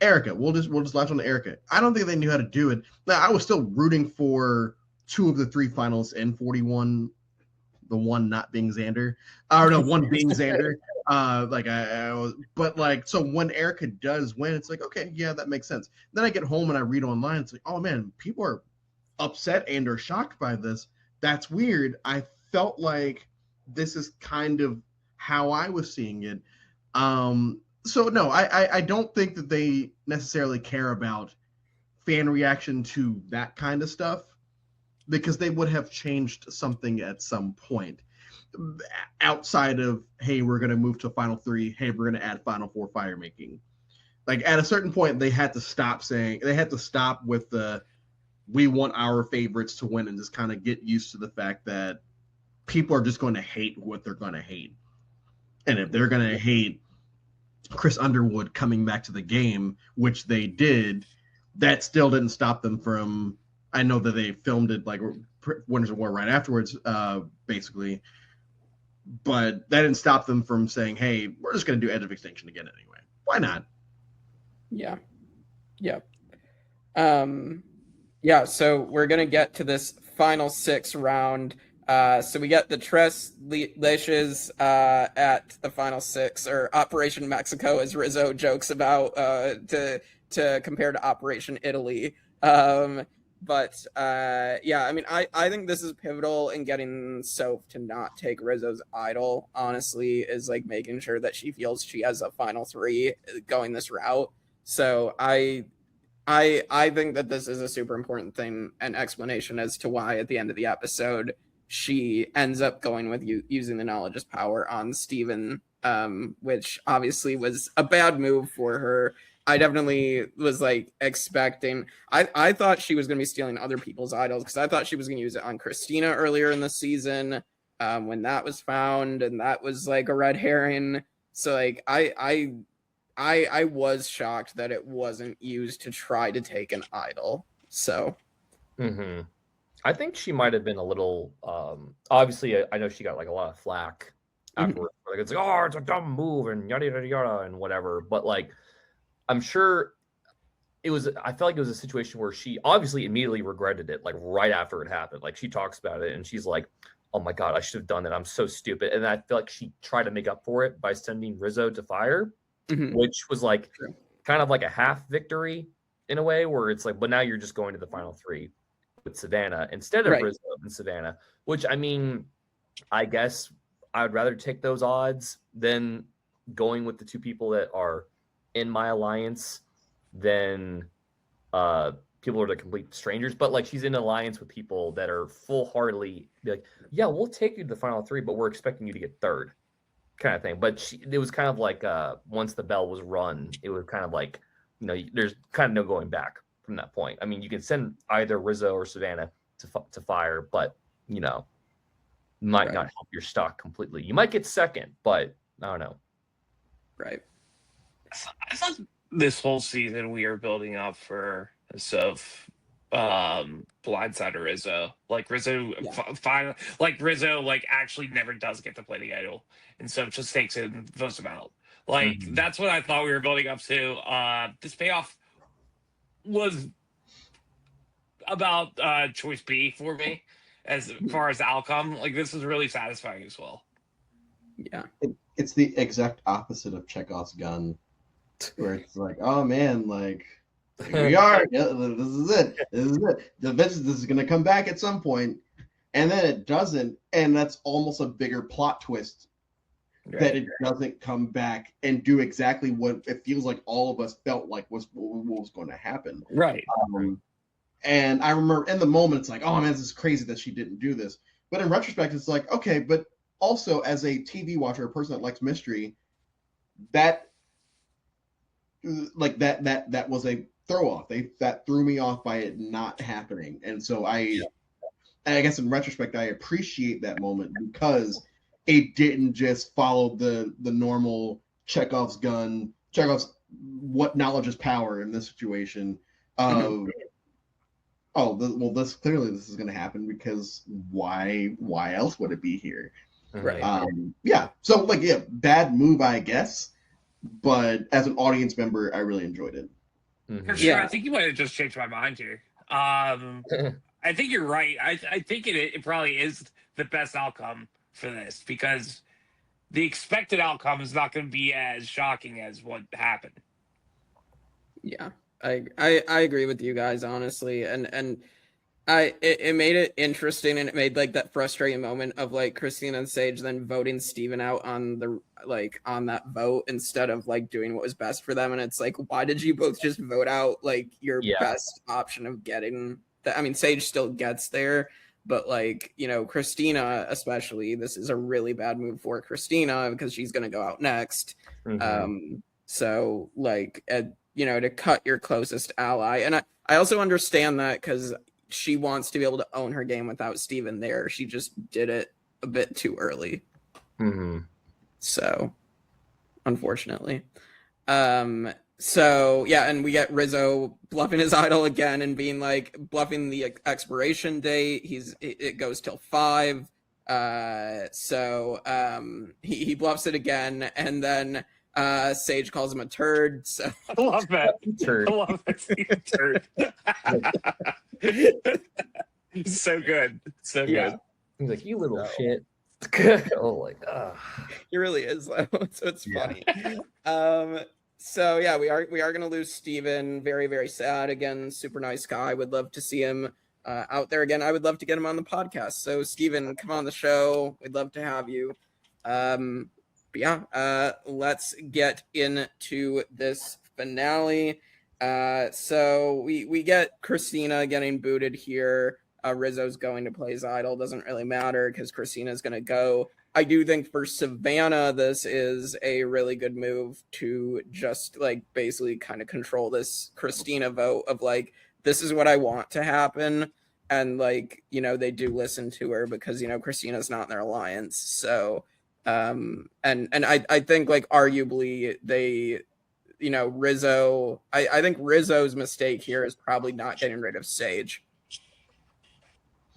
Erica, we'll just latch on to Erica. I don't think they knew how to do it. Now, I was still rooting for 2 of the 3 finalists in 41, the one not being Xander, or no, one being Xander. Like I was, but like, so when Erica does win, it's like, okay, yeah, that makes sense. Then I get home and I read online, it's like, oh man, people are upset and are shocked by this. That's weird. I felt like this is kind of how I was seeing it. So no, I don't think that they necessarily care about fan reaction to that kind of stuff, because they would have changed something at some point outside of, hey, we're going to move to Final 3, hey, we're going to add Final 4 fire making. Like, at a certain point, they had to stop with the, we want our favorites to win, and just kind of get used to the fact that people are just going to hate what they're going to hate. And if they're going to hate Chris Underwood coming back to the game, which they did, that still didn't stop them from, I know that they filmed it like Winners of War right afterwards, basically, but that didn't stop them from saying, hey, we're just going to do Edge of Extinction again anyway. Why not? Yeah. Yeah, so we're going to get to this final 6 round. So we get the Tres Leashes at the final 6, or Operation Mexico, as Rizzo jokes about, to compare to Operation Italy. But yeah, I mean, I think this is pivotal in getting Soph to not take Rizzo's idol, honestly, is like making sure that she feels she has a final 3 going this route. So I think that this is a super important thing and explanation as to why at the end of the episode she ends up going with using the knowledge is power on Steven, which obviously was a bad move for her. I definitely was like expecting, I thought she was going to be stealing other people's idols, because I thought she was going to use it on Kristina earlier in the season, when that was found, and that was like a red herring. So like I was shocked that it wasn't used to try to take an idol. So I think she might have been a little obviously I know she got like a lot of flack afterwards. Like, it's like, oh, it's a dumb move and yada yada yada and whatever, but like I'm sure I felt like it was a situation where she obviously immediately regretted it, like right after it happened. Like, she talks about it and she's like, oh my God, I should have done that. I'm so stupid. And I feel like she tried to make up for it by sending Rizzo to fire, which was like kind of like a half victory in a way, where it's like, but now you're just going to the final 3 with Savannah instead of Rizzo and Savannah, which, I mean, I guess I would rather take those odds than going with the 2 people that are in my alliance than people are the complete strangers. But like, she's in alliance with people that are full-heartedly be like, yeah, we'll take you to the final 3, but we're expecting you to get 3rd, kind of thing. But it was kind of like once the bell was run, it was kind of like, you know, there's kind of no going back from that point. I mean, you can send either Rizzo or Savannah to fire, but you know, might not help your stock completely. You might get 2nd, but I don't know. Right. I thought this whole season we were building up for Soph blindside Rizzo. Like, Rizzo finally, like, Rizzo like actually never does get to play the idol, and so just takes it and votes him out. Like, that's what I thought we were building up to. This payoff was about choice B for me as far as the outcome. Like, this is really satisfying as well. Yeah. It's the exact opposite of Chekhov's gun, where it's like, oh man, like, here we are. Yeah, this is it. This is going to come back at some point, and then it doesn't, and that's almost a bigger plot twist that it doesn't come back and do exactly what it feels like all of us felt like was what was going to happen. Right. And I remember in the moment, it's like, oh man, this is crazy that she didn't do this. But in retrospect, it's like, okay, but also as a TV watcher, a person that likes mystery, that was a throw off. That threw me off by it not happening. And so I guess in retrospect, I appreciate that moment, because it didn't just follow the normal Chekhov's what knowledge is power in this situation of this is going to happen, because why else would it be here? So like, bad move, I guess, but as an audience member, I really enjoyed it. For sure. I think you might have just changed my mind here. I think you're right. I think it probably is the best outcome for this, because the expected outcome is not going to be as shocking as what happened. Yeah, I agree with you guys, honestly, and It made it interesting, and it made like that frustrating moment of like Kristina and Sage then voting Steven out on that vote instead of like doing what was best for them. And it's like, why did you both just vote out like your best option of getting that? I mean, Sage still gets there, but like, Kristina especially, this is a really bad move for Kristina because she's gonna go out next. So like to cut your closest ally. And I also understand that because she wants to be able to own her game without Steven there. She just did it a bit too early. So, unfortunately. So, yeah, and we get Rizo bluffing his idol again and being like, bluffing the expiration date. It goes till 5. So, he bluffs it again, and then Sage calls him a turd. So I love that. Turd. I love that. Turd. So good. So good. He's like, you little shit. Oh, like, he really is though. So it's funny. So yeah, we are gonna lose Steven. Very, very sad. Again, super nice guy. Would love to see him out there again. I would love to get him on the podcast. So Steven, come on the show. We'd love to have you. But yeah, let's get into this finale. So we get Kristina getting booted here. Rizzo's going to play his idol. Doesn't really matter because Kristina's going to go. I do think for Savannah, this is a really good move to just like basically kind of control this Kristina vote of like, this is what I want to happen. And like, they do listen to her because, Kristina's not in their alliance. So, and I think like arguably they, Rizo, I think Rizzo's mistake here is probably not getting rid of Sage.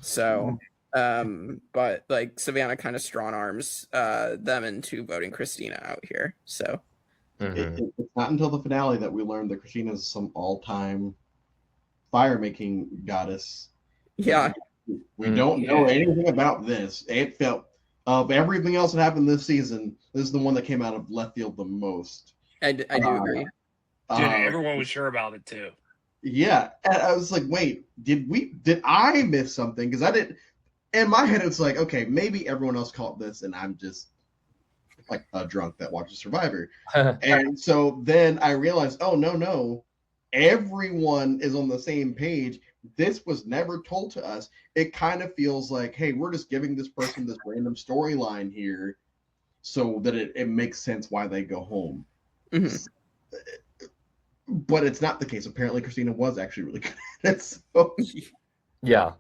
So, but like Savannah kind of strong arms them into voting Kristina out here. So it's not until the finale that we learned that Kristina is some all-time fire-making goddess. Yeah. We don't know anything about this. It felt of everything else that happened this season, this is the one that came out of left field the most. I do agree. Dude, everyone was sure about it too. Yeah, and I was like, wait, did I miss something? Because I didn't. In my head, it's like, okay, maybe everyone else caught this, and I'm just like a drunk that watches Survivor. And so then I realized, oh no, everyone is on the same page. This was never told to us. It kind of feels like, hey, we're just giving this person this random storyline here so that it makes sense why they go home. But it's not the case. Apparently, Kristina was actually really good at it. So. Yeah.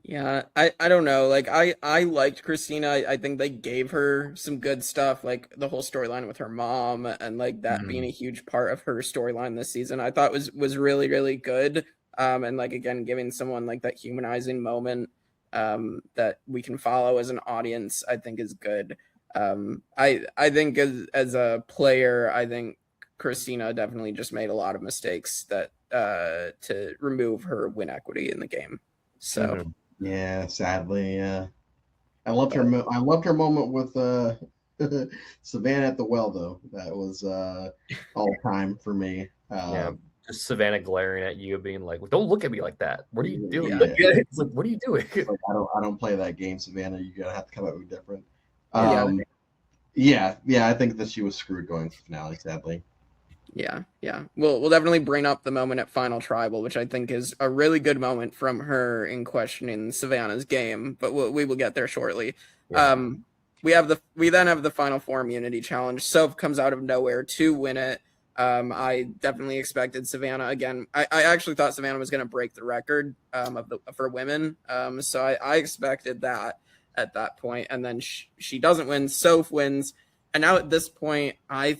Yeah, I don't know. Like I liked Kristina. I think they gave her some good stuff, like the whole storyline with her mom and like that being a huge part of her storyline this season. I thought was really, really good. And like again, giving someone like that humanizing moment that we can follow as an audience, I think is good. I think as a player, I think Kristina definitely just made a lot of mistakes that to remove her win equity in the game. So yeah, sadly, I loved her. I loved her moment with Savannah at the well, though. That was all time for me. Yeah, just Savannah glaring at you, being like, well, "Don't look at me like that. What are you doing?" Yeah. It's like, "What are you doing?" Like, I don't play that game, Savannah. You're gonna have to come at me different. Yeah, I think that she was screwed going to the finale, sadly. Yeah. We'll definitely bring up the moment at Final Tribal, which I think is a really good moment from her in questioning Savannah's game, but we will get there shortly. Yeah. We then have the Final Four Immunity Challenge. Soph comes out of nowhere to win it. I definitely expected Savannah again. I actually thought Savannah was going to break the record for women. So I expected that at that point, and then she doesn't win. Soph wins, and now at this point, I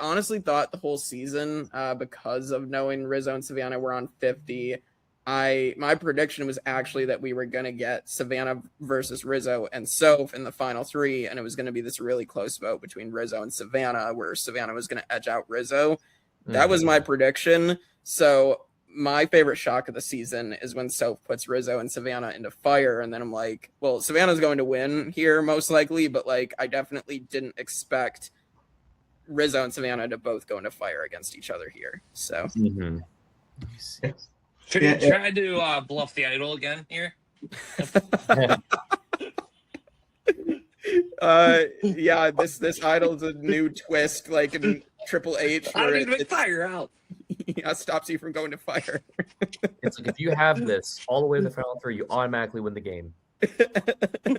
honestly thought the whole season, because of knowing Rizo and Savannah were on 50, my prediction was actually that we were going to get Savannah versus Rizo and Soph in the final 3, and it was going to be this really close vote between Rizo and Savannah, where Savannah was going to edge out Rizo. That was my prediction. So my favorite shock of the season is when Soph puts Rizo and Savannah into fire, and then I'm like, well, Savannah's going to win here most likely, but like I definitely didn't expect Rizo and Savannah to both go into fire against each other here. So Should Yeah, you try to bluff the idol again here? Yeah, this idol's a new twist, like in Triple H, I don't where need to make fire out. yeah, stops you from going to fire. It's like if you have this all the way to the final three, you automatically win the game.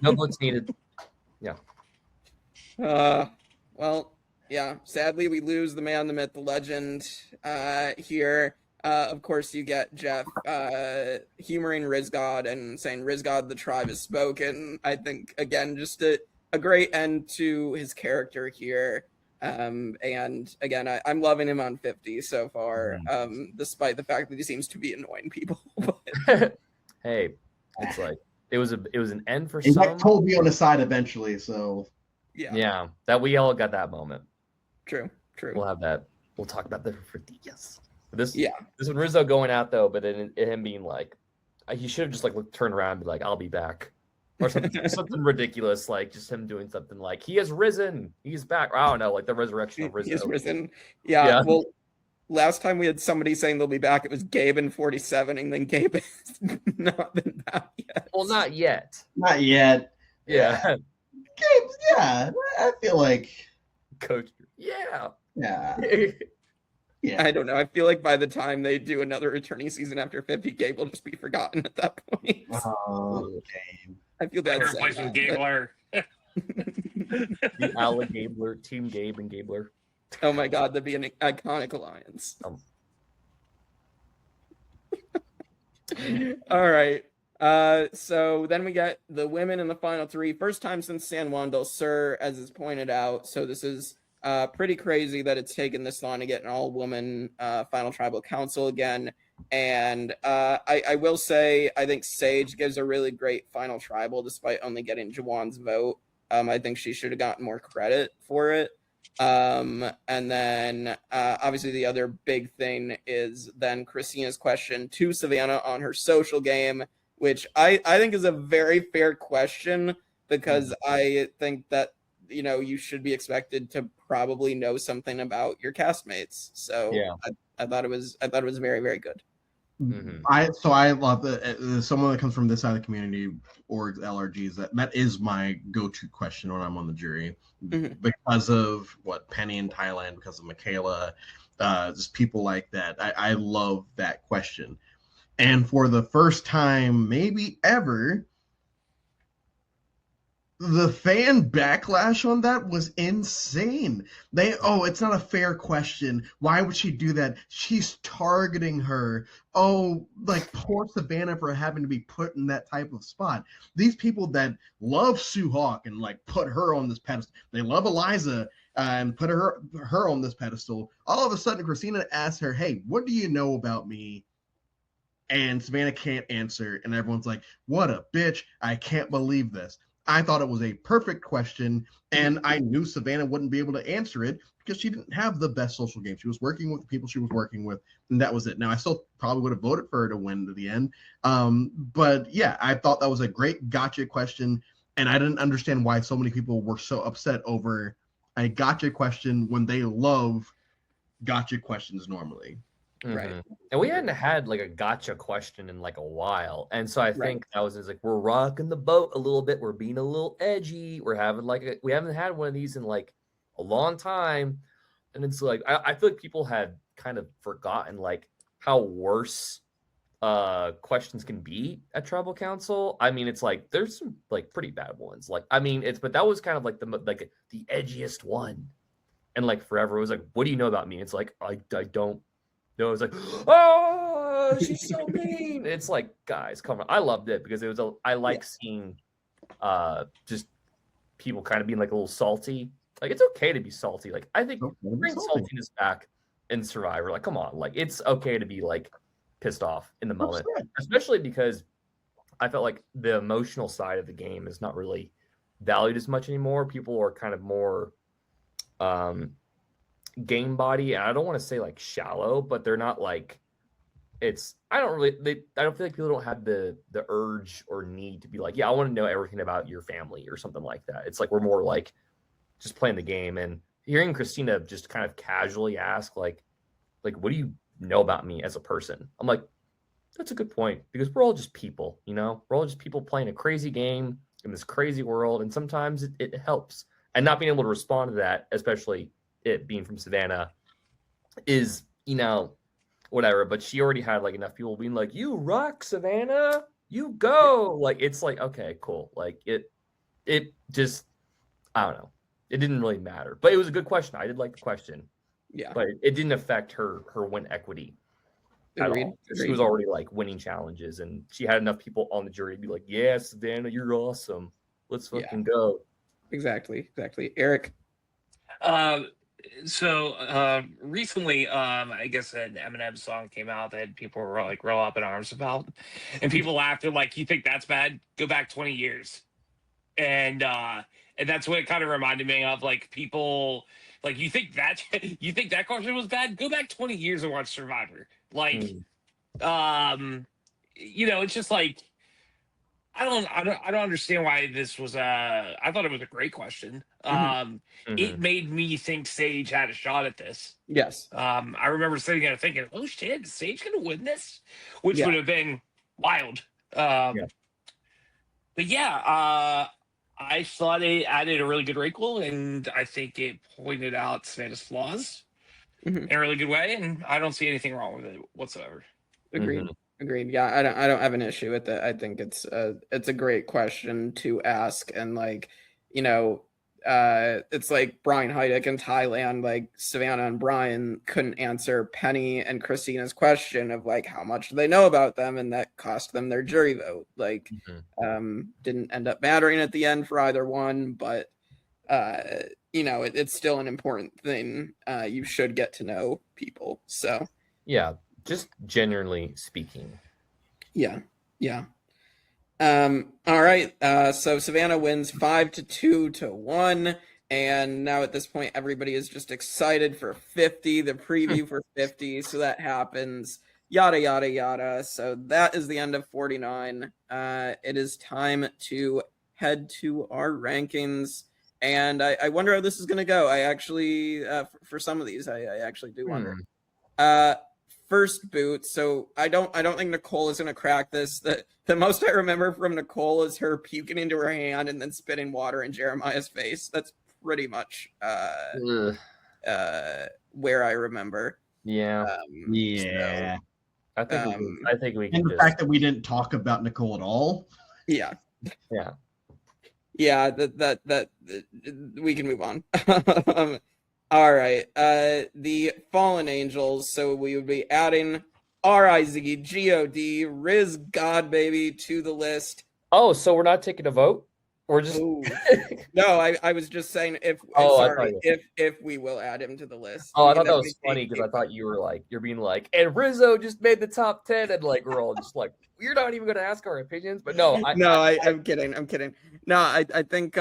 No votes needed. Yeah. Well, yeah. Sadly, we lose the man, the myth, the legend. Here, of course, you get Jeff humoring RizGod and saying RizGod, the tribe has spoken. I think again, just a great end to his character here. And again, I'm loving him on 50 so far, despite the fact that he seems to be annoying people. But Hey, it's like it was an end for he some. might told me on his side eventually, so Yeah, that we all got that moment. True. We'll have that. We'll talk about that for yes. This Yeah. This one Rizzo going out though, but then him being like, he should have just like turned around and be like, "I'll be back," or something ridiculous, like just him doing something like, "He has risen, he's back." I don't know, like the resurrection of Rizzo. He's risen. Yeah. Well, last time we had somebody saying they'll be back, it was Gabe in 47, and then Gabe has not been back yet. Well, not yet. not yet. Yeah. Games, yeah, I feel like Coach. Yeah. yeah. I don't know. I feel like by the time they do another returning season after 50, Gabe will just be forgotten at that point. Oh, Game. I feel bad. Replace with Gabler. The Ala Gabler, Team Gabe and Gabler. Oh my God, that'd be an iconic alliance. All right. So then we get the women in the final three. First time since San Juan del Sur, as is pointed out. So this is pretty crazy that it's taken this long to get an all-woman final tribal council again. And I will say, I think Sage gives a really great final tribal, despite only getting Jawan's vote. I think she should have gotten more credit for it. And then obviously the other big thing is then Kristina's question to Savannah on her social game, which I think is a very fair question, because I think that, you know, you should be expected to probably know something about your castmates. So Yeah. I thought it was very, very good. Mm-hmm. I love that someone that comes from this side of the community or LRGs, that is my go-to question when I'm on the jury, because of what Penny in Thailand, because of Michaela, just people like that. I love that question. And for the first time, maybe ever, the fan backlash on that was insane. It's not a fair question. Why would she do that? She's targeting her. Oh, like poor Savannah for having to be put in that type of spot. These people that love Sue Hawk and like put her on this pedestal. They love Eliza and put her on this pedestal. All of a sudden, Kristina asks her, "Hey, what do you know about me?" And Savannah can't answer, and everyone's like, "What a bitch. I can't believe this." I thought it was a perfect question, and I knew Savannah wouldn't be able to answer it because she didn't have the best social game. She was working with the people she was working with, and that was it. Now, I still probably would have voted for her to win to the end. But yeah, I thought that was a great gotcha question, and I didn't understand why so many people were so upset over a gotcha question when they love gotcha questions normally. Right. And we hadn't had like a gotcha question in like a while. And so I think that was just like, we're rocking the boat a little bit. We're being a little edgy. We're having we haven't had one of these in like a long time. And it's like, I feel like people had kind of forgotten like how worse questions can be at tribal council. I mean, it's like, there's some like pretty bad ones. Like, I mean, but that was kind of like the edgiest one. And like forever, it was like, what do you know about me? It's like, I don't. No, it was like, oh, she's so mean. It's like, guys, come on. I loved it because I like seeing just people kind of being like a little salty. Like, it's okay to be salty. Like, I think bring saltiness back in Survivor. Like, come on. Like, it's okay to be like pissed off in the moment, especially because I felt like the emotional side of the game is not really valued as much anymore. People are kind of more game body, and I don't want to say like shallow, but they're not like I don't feel like people don't have the urge or need to be like, yeah, I want to know everything about your family or something like that. It's like we're more like just playing the game. And hearing Kristina just kind of casually ask like what do you know about me as a person? I'm like, That's a good point, because we're all just people, you know? We're all just people playing a crazy game in this crazy world, and sometimes it helps. And not being able to respond to that, especially it being from Savannah, is, you know, whatever. But she already had like enough people being like, "You rock, Savannah, you go." Like, it's like, okay, cool. Like it just, I don't know. It didn't really matter, but it was a good question. I did like the question, Yeah. but it didn't affect her win equity at Agreed. all. She was already like winning challenges, and she had enough people on the jury to be like, "Yeah, Savannah, you're awesome. Let's fucking go." Exactly. Eric. So recently, I guess an Eminem song came out that people were like real up in arms about, and people laughed. They're like, "You think that's bad? Go back 20 years." And that's what it kind of reminded me of. Like, people, like, you think that you think that question was bad? Go back 20 years and watch Survivor. Like, it's just like, I don't understand why this was I thought it was a great question. It made me think Sage had a shot at this. Yes. I remember sitting there thinking, "Oh shit, is Sage gonna win this?" Which would have been wild. But yeah, I thought it added a really good wrinkle, and I think it pointed out Savannah's flaws in a really good way, and I don't see anything wrong with it whatsoever. Agreed. Yeah, I don't have an issue with it. I think it's a great question to ask, and like, it's like Brian Heidick in Thailand. Like, Savannah and Brian couldn't answer Penny and Kristina's question of like how much they know about them, and that cost them their jury vote. Like, didn't end up mattering at the end for either one, but it's still an important thing. You should get to know people. So yeah, just generally speaking. Yeah. All right. So Savannah wins 5-2 to 1. And now at this point, everybody is just excited for 50, the preview for 50. So that happens. Yada, yada, yada. So that is the end of 49. It is time to head to our rankings. And I wonder how this is going to go. I actually, for some of these, I actually do wonder. First boot. So I don't think Nicole is going to crack this. The most I remember from Nicole is her puking into her hand and then spitting water in Jeremiah's face. That's pretty much where I remember. Yeah. Yeah. So, I think we can. And the fact that we didn't talk about Nicole at all. Yeah. That we can move on. All right. The Fallen Angels. So we would be adding RizGod, RizGod Baby, to the list. Oh, so we're not taking a vote? We're just No, I was just saying if we will add him to the list. Oh, I thought that was funny because I thought you're being like, and Rizo just made the top 10, and like we're all just like, you're not even going to ask our opinions. But no, I'm kidding. No, I think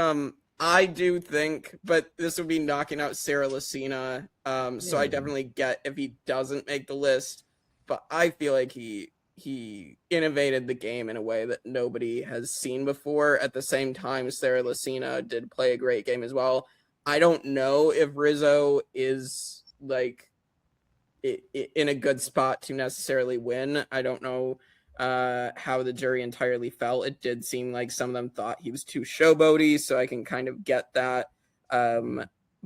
I do think, but this would be knocking out Sarah Lucina. So I definitely get if he doesn't make the list, but I feel like he innovated the game in a way that nobody has seen before. At the same time, Sarah Lucina did play a great game as well. I don't know if Rizo is like in a good spot to necessarily win. I don't know how the jury entirely felt. It did seem like some of them thought he was too showboaty, so I can kind of get that.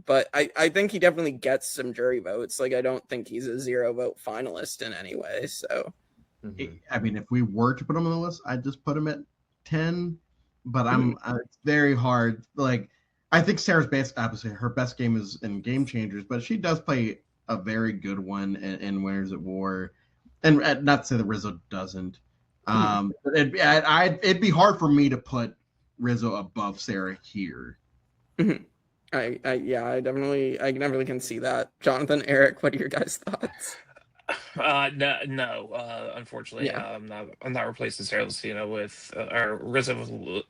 But I think he definitely gets some jury votes. Like, I don't think he's a 0 vote finalist in any way. So, I mean, if we were to put him on the list, I'd just put him at 10. But it's very hard. Like, I think Sarah's obviously her best game is in Game Changers, but she does play a very good one in Winners at War. And not to say that Rizo doesn't. It'd be hard for me to put Rizo above Sarah here. I definitely can see that. Jonathan, Eric, what are your guys' thoughts? No. Unfortunately, I'm not replacing Sarah Lucina with or Rizo with.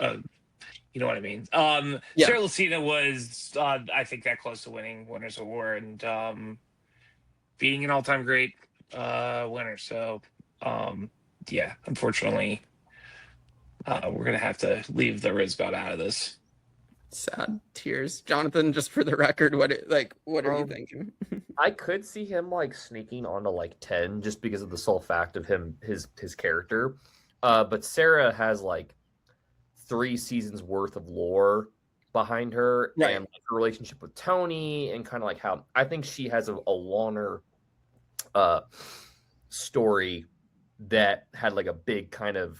You know what I mean? Sarah Lucina was, I think, that close to winning Winners of War and being an all-time great winner. So, unfortunately, we're gonna have to leave the RizGod out of this. Sad tears. Jonathan, just for the record, what are you thinking? I could see him like sneaking onto like 10 just because of the sole fact of his character. But Sarah has like 3 seasons worth of lore behind her, Right. and like, her relationship with Tony, and kind of like how I think she has a longer story that had like a big kind of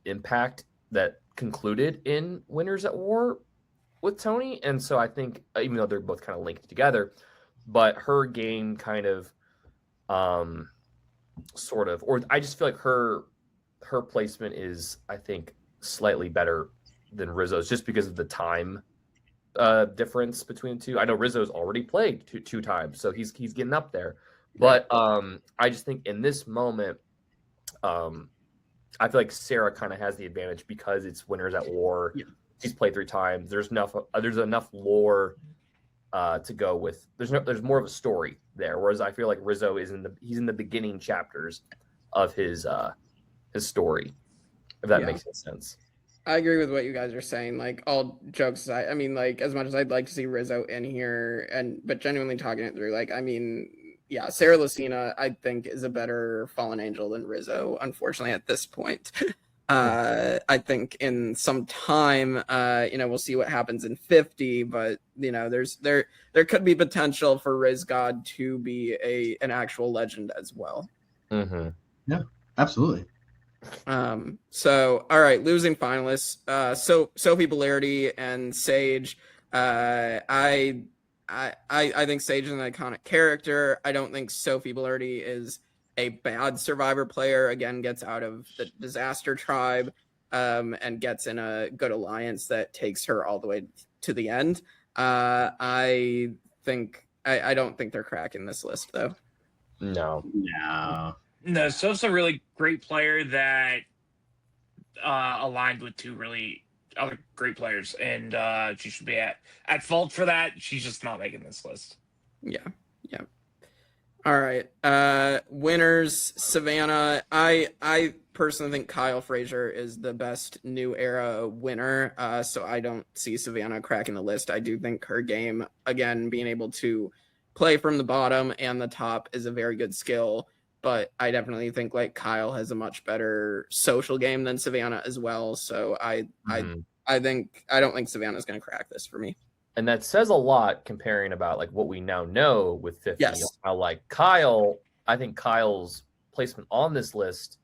impact that concluded in Winners at War with Tony. And so I think, even though they're both kind of linked together, but her game kind of sort of, or I just feel like her placement is, I think, slightly better than Rizzo's just because of the time difference between the two. I know Rizzo's already played two times, so he's getting up there. But I just think in this moment, I feel like Sarah kind of has the advantage because it's Winners at War. Yeah. She's played 3 times. There's enough lore to go with. There's more of a story there, whereas I feel like Rizzo is he's in the beginning chapters of his story. If that makes sense. I agree with what you guys are saying. Like, all jokes aside, I mean, like, as much as I'd like to see Rizzo in here, but genuinely talking it through, like, I mean, yeah, Sarah Lucina, I think, is a better fallen angel than Rizzo, unfortunately, at this point. I think in some time, we'll see what happens in 50, but there could be potential for RizGod to be an actual legend as well. Mm-hmm. Yeah, absolutely. So all right, losing finalists. So Sophie Bellardi and Sage. I think Sage is an iconic character. I don't think Sophie Bellardi is a bad Survivor player. Again, gets out of the disaster tribe, and gets in a good alliance that takes her all the way to the end. I don't think they're cracking this list though. No. No, Soph's a really great player that aligned with 2 really other great players, and she should be at fault for that. She's just not making this list. Yeah. All right. Winners, Savannah. I personally think Kyle Frazier is the best new era winner. So I don't see Savannah cracking the list. I do think her game, again, being able to play from the bottom and the top is a very good skill. But I definitely think like Kyle has a much better social game than Savannah as well. So I don't think Savannah's going to crack this for me. And that says a lot comparing about like what we now know with 50. Yes. How like Kyle, I think Kyle's placement on this list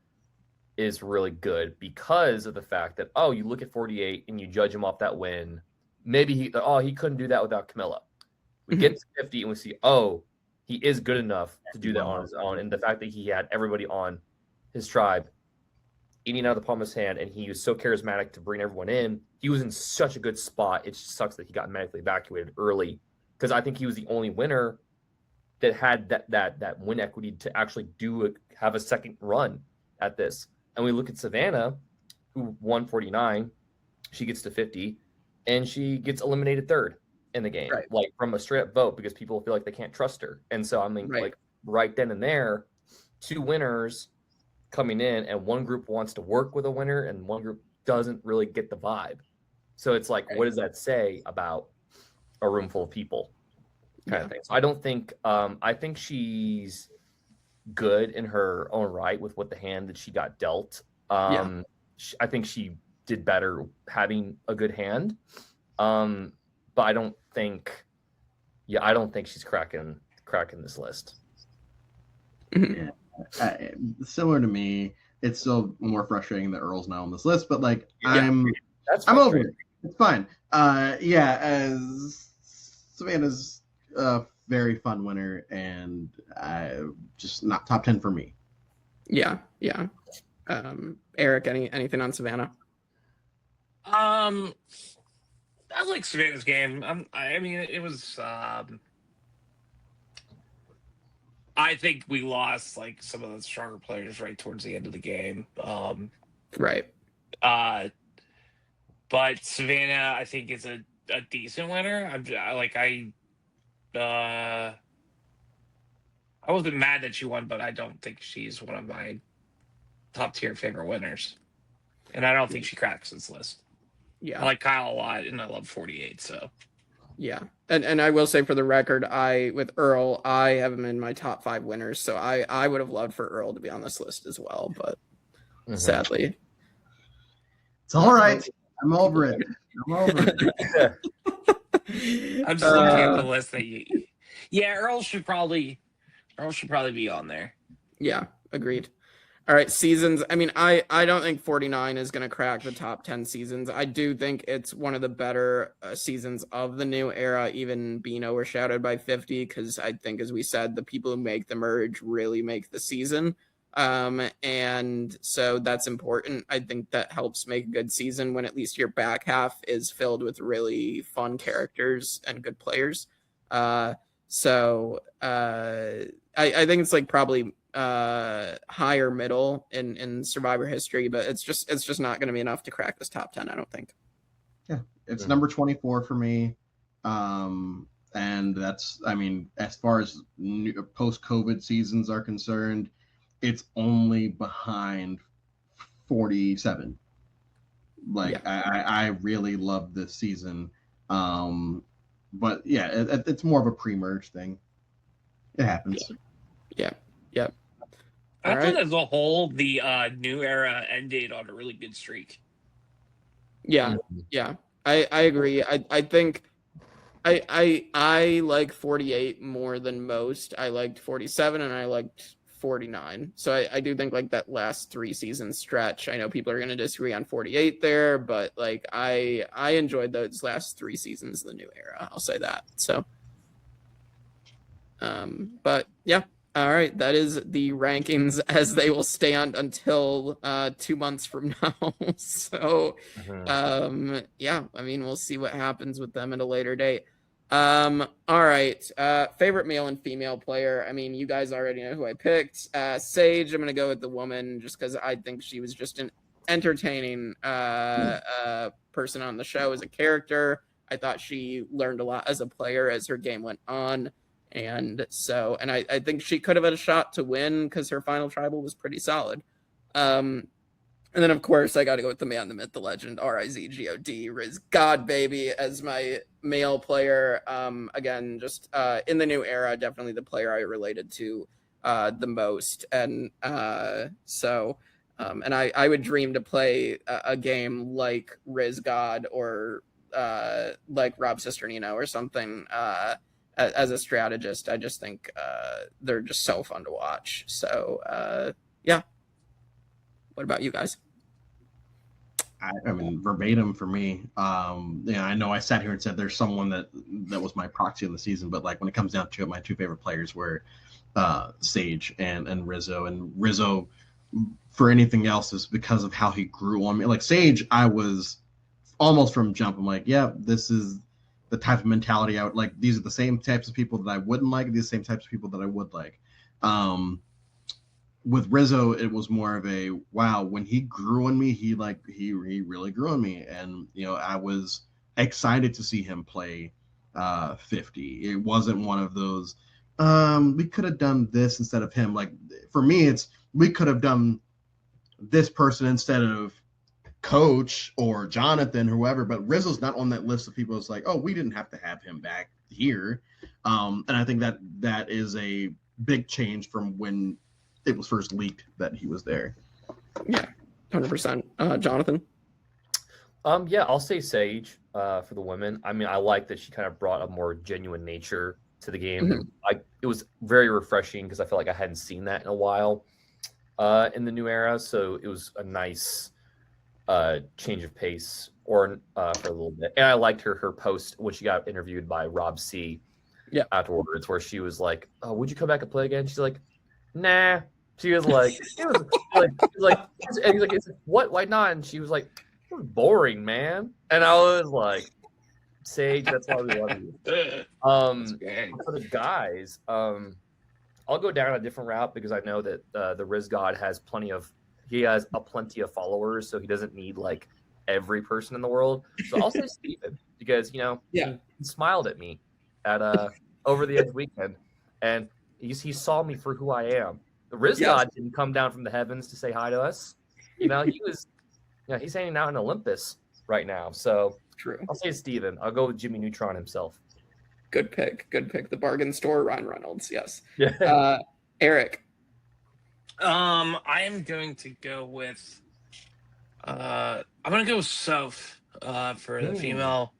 is really good because of the fact that, you look at 48 and you judge him off that win. Maybe he couldn't do that without Camilla. We get to 50 and we see, he is good enough to do that on his own. And the fact that he had everybody on his tribe eating out of the palm of his hand, and he was so charismatic to bring everyone in. He was in such a good spot. It just sucks that he got medically evacuated early, because I think he was the only winner that had that win equity to actually have a second run at this. And we look at Savannah, who won 49. She gets to 50, and she gets eliminated 3rd in the game, like from a straight up vote, because people feel like they can't trust her. And so I mean, like right then and there, 2 winners coming in, and one group wants to work with a winner and one group doesn't really get the vibe. So it's like, what does that say about a room full of people kind of thing? So I don't think, I think she's good in her own right with what the hand that she got dealt. I think she did better having a good hand. But I don't think she's cracking this list. Yeah. Similar to me, it's still more frustrating that Earl's now on this list, but like I'm over it. It's fine. As Savannah's a very fun winner, and just not top 10 for me. Yeah. Eric, anything on Savannah? I like Savannah's game. I mean, it was. I think we lost like some of the stronger players right towards the end of the game. Right. But Savannah, I think, is a decent winner. I wasn't mad that she won, but I don't think she's one of my top tier favorite winners, and I don't think she cracks this list. Yeah. I like Kyle a lot, and I love 48. So Yeah. And I will say for the record, with Earl, I have him in my top 5 winners. So I would have loved for Earl to be on this list as well, but sadly. It's all right. I'm over it. I'm over it. I'm just looking at the list that you. Yeah, Earl should probably be on there. Yeah, agreed. All right, seasons. I mean, I don't think 49 is going to crack the top 10 seasons. I do think it's one of the better seasons of the new era, even being overshadowed by 50, because I think, as we said, the people who make the merge really make the season. And so that's important. I think that helps make a good season when at least your back half is filled with really fun characters and good players. I think it's like probably higher middle in Survivor history, but it's just not going to be enough to crack this top 10, I don't think. Yeah, it's number 24 for me. And that's, I mean, as far as post-COVID seasons are concerned, it's only behind 47. Like, yeah. I really love this season. But yeah, it's more of a pre-merge thing. It happens. Yeah. I thought as a whole, the new era ended on a really good streak. Yeah. I agree. I think I like 48 more than most. I liked 47 and I liked 49. So I do think like that last 3 season stretch, I know people are going to disagree on 48 there, but like I enjoyed those last 3 seasons of the new era. I'll say that. So, but yeah. All right. That is the rankings as they will stand until 2 months from now. So, yeah, I mean, we'll see what happens with them at a later date. All right. Favorite male and female player. I mean, you guys already know who I picked. Sage, I'm going to go with the woman just because I think she was just an entertaining person on the show as a character. I thought she learned a lot as a player as her game went on. And I think she could have had a shot to win because her final tribal was pretty solid. And then, of course, I got to go with the man, the myth, the legend, RizGod, RizGod Baby, as my male player. Again, just in the new era, definitely the player I related to the most. And and I would dream to play a game like RizGod or like Rob Cisternino or something as a strategist. I just think they're just so fun to watch. So, yeah. What about you guys? I mean, verbatim for me. Yeah, I know I sat here and said there's someone that was my proxy of the season, but like when it comes down to it, my 2 favorite players were Sage and Rizo. And Rizo, for anything else, is because of how he grew on me. Like Sage, I was almost from jump. I'm like, yeah, this is the type of mentality I would like. These are the same types of people that I wouldn't like. These are the same types of people that I would like. With Rizo, it was more of a wow. When he grew on me, he really grew on me, and you know I was excited to see him play 50. It wasn't one of those we could have done this instead of him. Like for me, it's we could have done this person instead of Coach or Jonathan, whoever. But Rizzo's not on that list of people. It's like, oh, we didn't have to have him back here, and I think that is a big change from when it was first leaked that he was there. Yeah, 100%. Jonathan? Yeah, I'll say Sage for the women. I mean, I like that she kind of brought a more genuine nature to the game. Mm-hmm. It was very refreshing because I felt like I hadn't seen that in a while in the new era. So it was a nice change of pace for a little bit. And I liked her post when she got interviewed by Rob C. Afterwards, where she was like, "Oh, would you come back and play again?" She's like, "Nah." She was like, "What? Why not?" And she was like, "It was boring, man." And I was like, "Sage, that's why we love you." For the guys, I'll go down a different route because I know that the RizGod has plenty of followers, so he doesn't need like every person in the world. So I'll say Steven because he smiled at me at over the Edge weekend, and he saw me for who I am. The RizGod didn't come down from the heavens to say hi to us. He was, he's hanging out in Olympus, right now. So True. I'll say Steven. I'll go with Jimmy Neutron himself. Good pick. Good pick. The bargain store, Ryan Reynolds. Yes. Yeah. Eric. I am going to go with I'm gonna go with Soph for the female.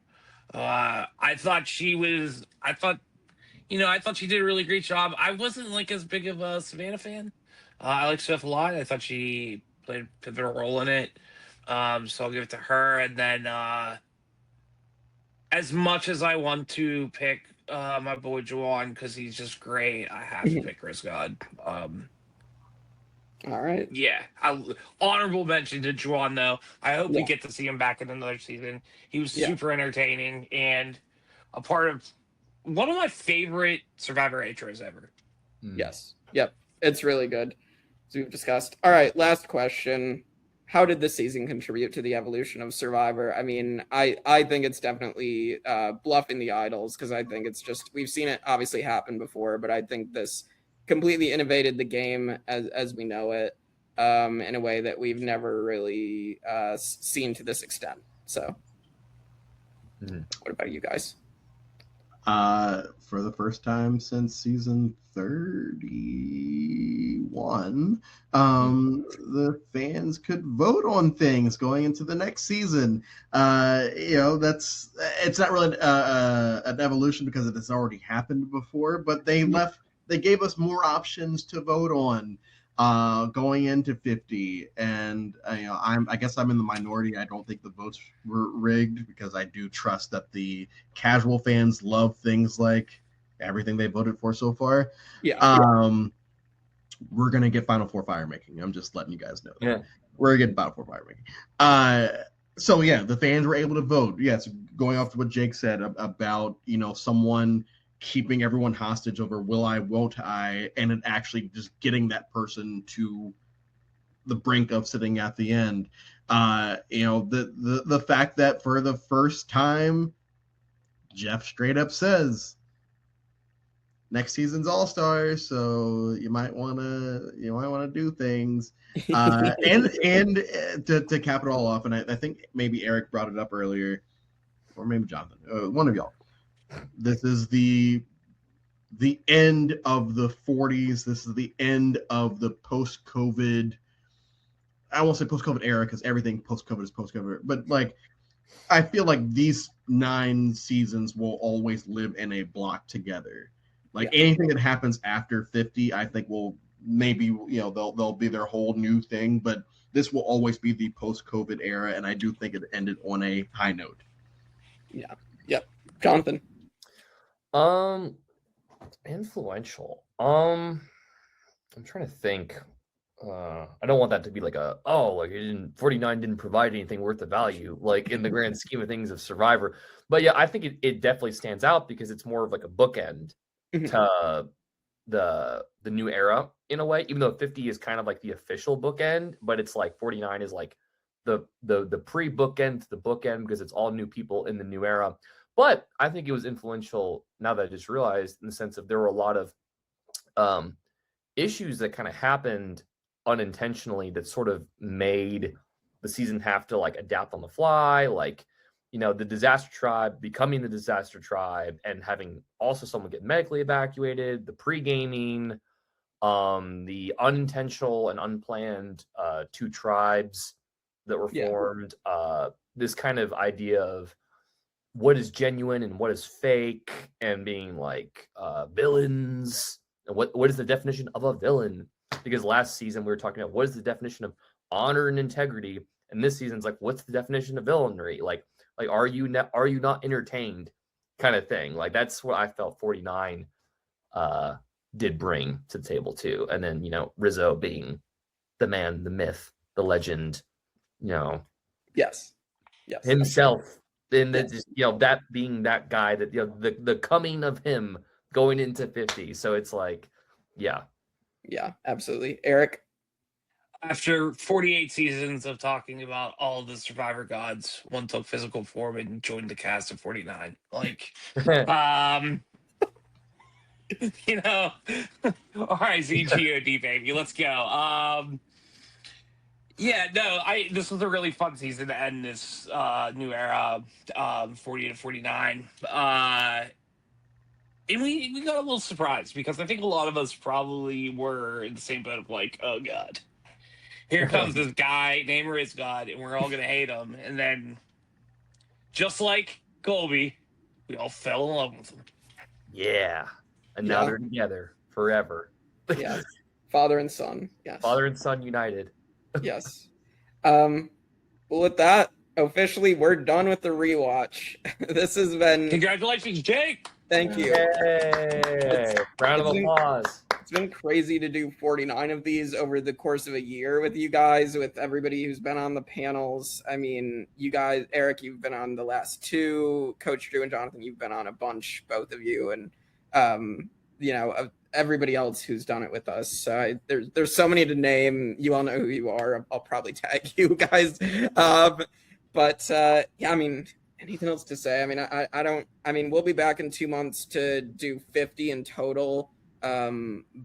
I thought she did a really great job. I wasn't like as big of a Savannah fan. I like Soph a lot. I thought she played a pivotal role in it. So I'll give it to her. And then as much as I want to pick my boy Jawan because he's just great, I have to pick RizGod. All right. Yeah, honorable mention to Jawan though. I hope we get to see him back in another season. He was super entertaining and a part of one of my favorite Survivor intros ever. Yes. Yep. It's really good, as we've discussed. All right. Last question. How did this season contribute to the evolution of Survivor? I mean, I think it's definitely bluffing the idols because I think it's just, we've seen it obviously happen before, but I think this completely innovated the game as we know it in a way that we've never really seen to this extent. So what about you guys? For the first time since season 31, the fans could vote on things going into the next season. It's not really an evolution because it has already happened before, but they gave us more options to vote on going into 50. And I guess I'm in the minority. I don't think the votes were rigged because I do trust that the casual fans love things like everything they voted for so far. We're gonna get Final Four fire making. I'm just letting you guys know that. Yeah. We're getting Final Four fire making. So yeah, the fans were able to vote. Yes, going off to what Jake said about someone keeping everyone hostage over will I, won't I, and it actually just getting that person to the brink of sitting at the end. The fact that for the first time, Jeff straight up says next season's All-Stars, so you might want to do things, and to cap it all off. And I think maybe Eric brought it up earlier, or maybe Jonathan, one of y'all. This is the end of the 40s. This is the end of the post-COVID. I won't say post-COVID era because everything post-COVID is post-COVID, but like I feel like these 9 seasons will always live in a block together. Like anything that happens after 50, I think will maybe they'll be their whole new thing, but this will always be the post-COVID era, and I do think it ended on a high note. Yeah. Yep. Jonathan. Influential. I'm trying to think. I don't want that to be like 49 didn't provide anything worth of value, like in the grand scheme of things of Survivor. But yeah, I think it definitely stands out because it's more of like a bookend to the new era in a way, even though 50 is kind of like the official bookend, but it's like 49 is like the pre-bookend to the bookend because it's all new people in the new era. But I think it was influential now that I just realized in the sense of there were a lot of issues that kind of happened unintentionally that sort of made the season have to like adapt on the fly, like the disaster tribe becoming the disaster tribe and having also someone get medically evacuated, the pre-gaming, the unintentional and unplanned 2 tribes that were formed, this kind of idea of what is genuine and what is fake, and being like villains, and what is the definition of a villain? Because last season we were talking about what is the definition of honor and integrity, and this season's like what's the definition of villainy? Like are you not entertained, kind of thing. Like that's what I felt 49 did bring to the table too. And then Rizo being the man, the myth, the legend, yes, himself. And that being that guy that the coming of him going into 50. So it's like, yeah, absolutely. Eric. After 48 seasons of talking about all the Survivor gods, one took physical form and joined the cast of 49. Like, RizGod baby, let's go. Yeah, no, this was a really fun season to end this new era, 40 to 49. And we got a little surprised because I think a lot of us probably were in the same boat of like, oh god, here comes this guy named RizGod, and we're all gonna hate him. And then, just like Colby, we all fell in love with him. Yeah, and now they're together forever. Yes, father and son. Yes, father and son united. Yes. Well, with that, officially, we're done with the rewatch. This has been. Congratulations, Jake. Thank you. Yay! Round of applause. It's been crazy to do 49 of these over the course of a year with you guys, with everybody who's been on the panels. I mean, you guys, Eric, you've been on the last two. Coach Drew and Jonathan, you've been on a bunch, both of you, and everybody else who's done it with us. There's so many to name. You all know who you are. I'll probably tag you guys. I mean, anything else to say? I mean, I don't. I mean, we'll be back in 2 months to do 50 in total. As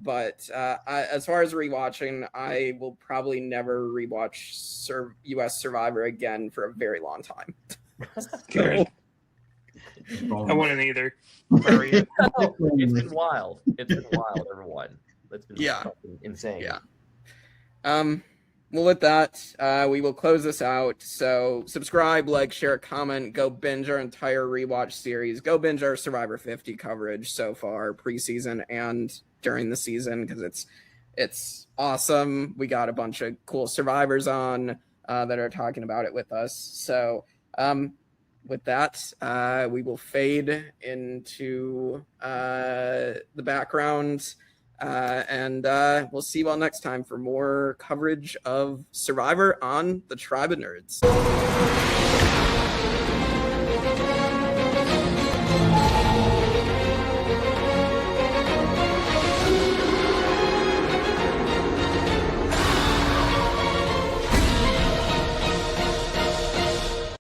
far as rewatching, I will probably never rewatch U.S. Survivor again for a very long time. Good. I wouldn't either. It's been wild. It's been wild, everyone. It's been fucking insane. Yeah. Well, with that, we will close this out. So subscribe, like, share, comment, go binge our entire rewatch series. Go binge our Survivor 50 coverage so far, preseason and during the season, because it's awesome. We got a bunch of cool survivors on that are talking about it with us. So with that, we will fade into the background. And we'll see you all next time for more coverage of Survivor on the Tribe of Nerds.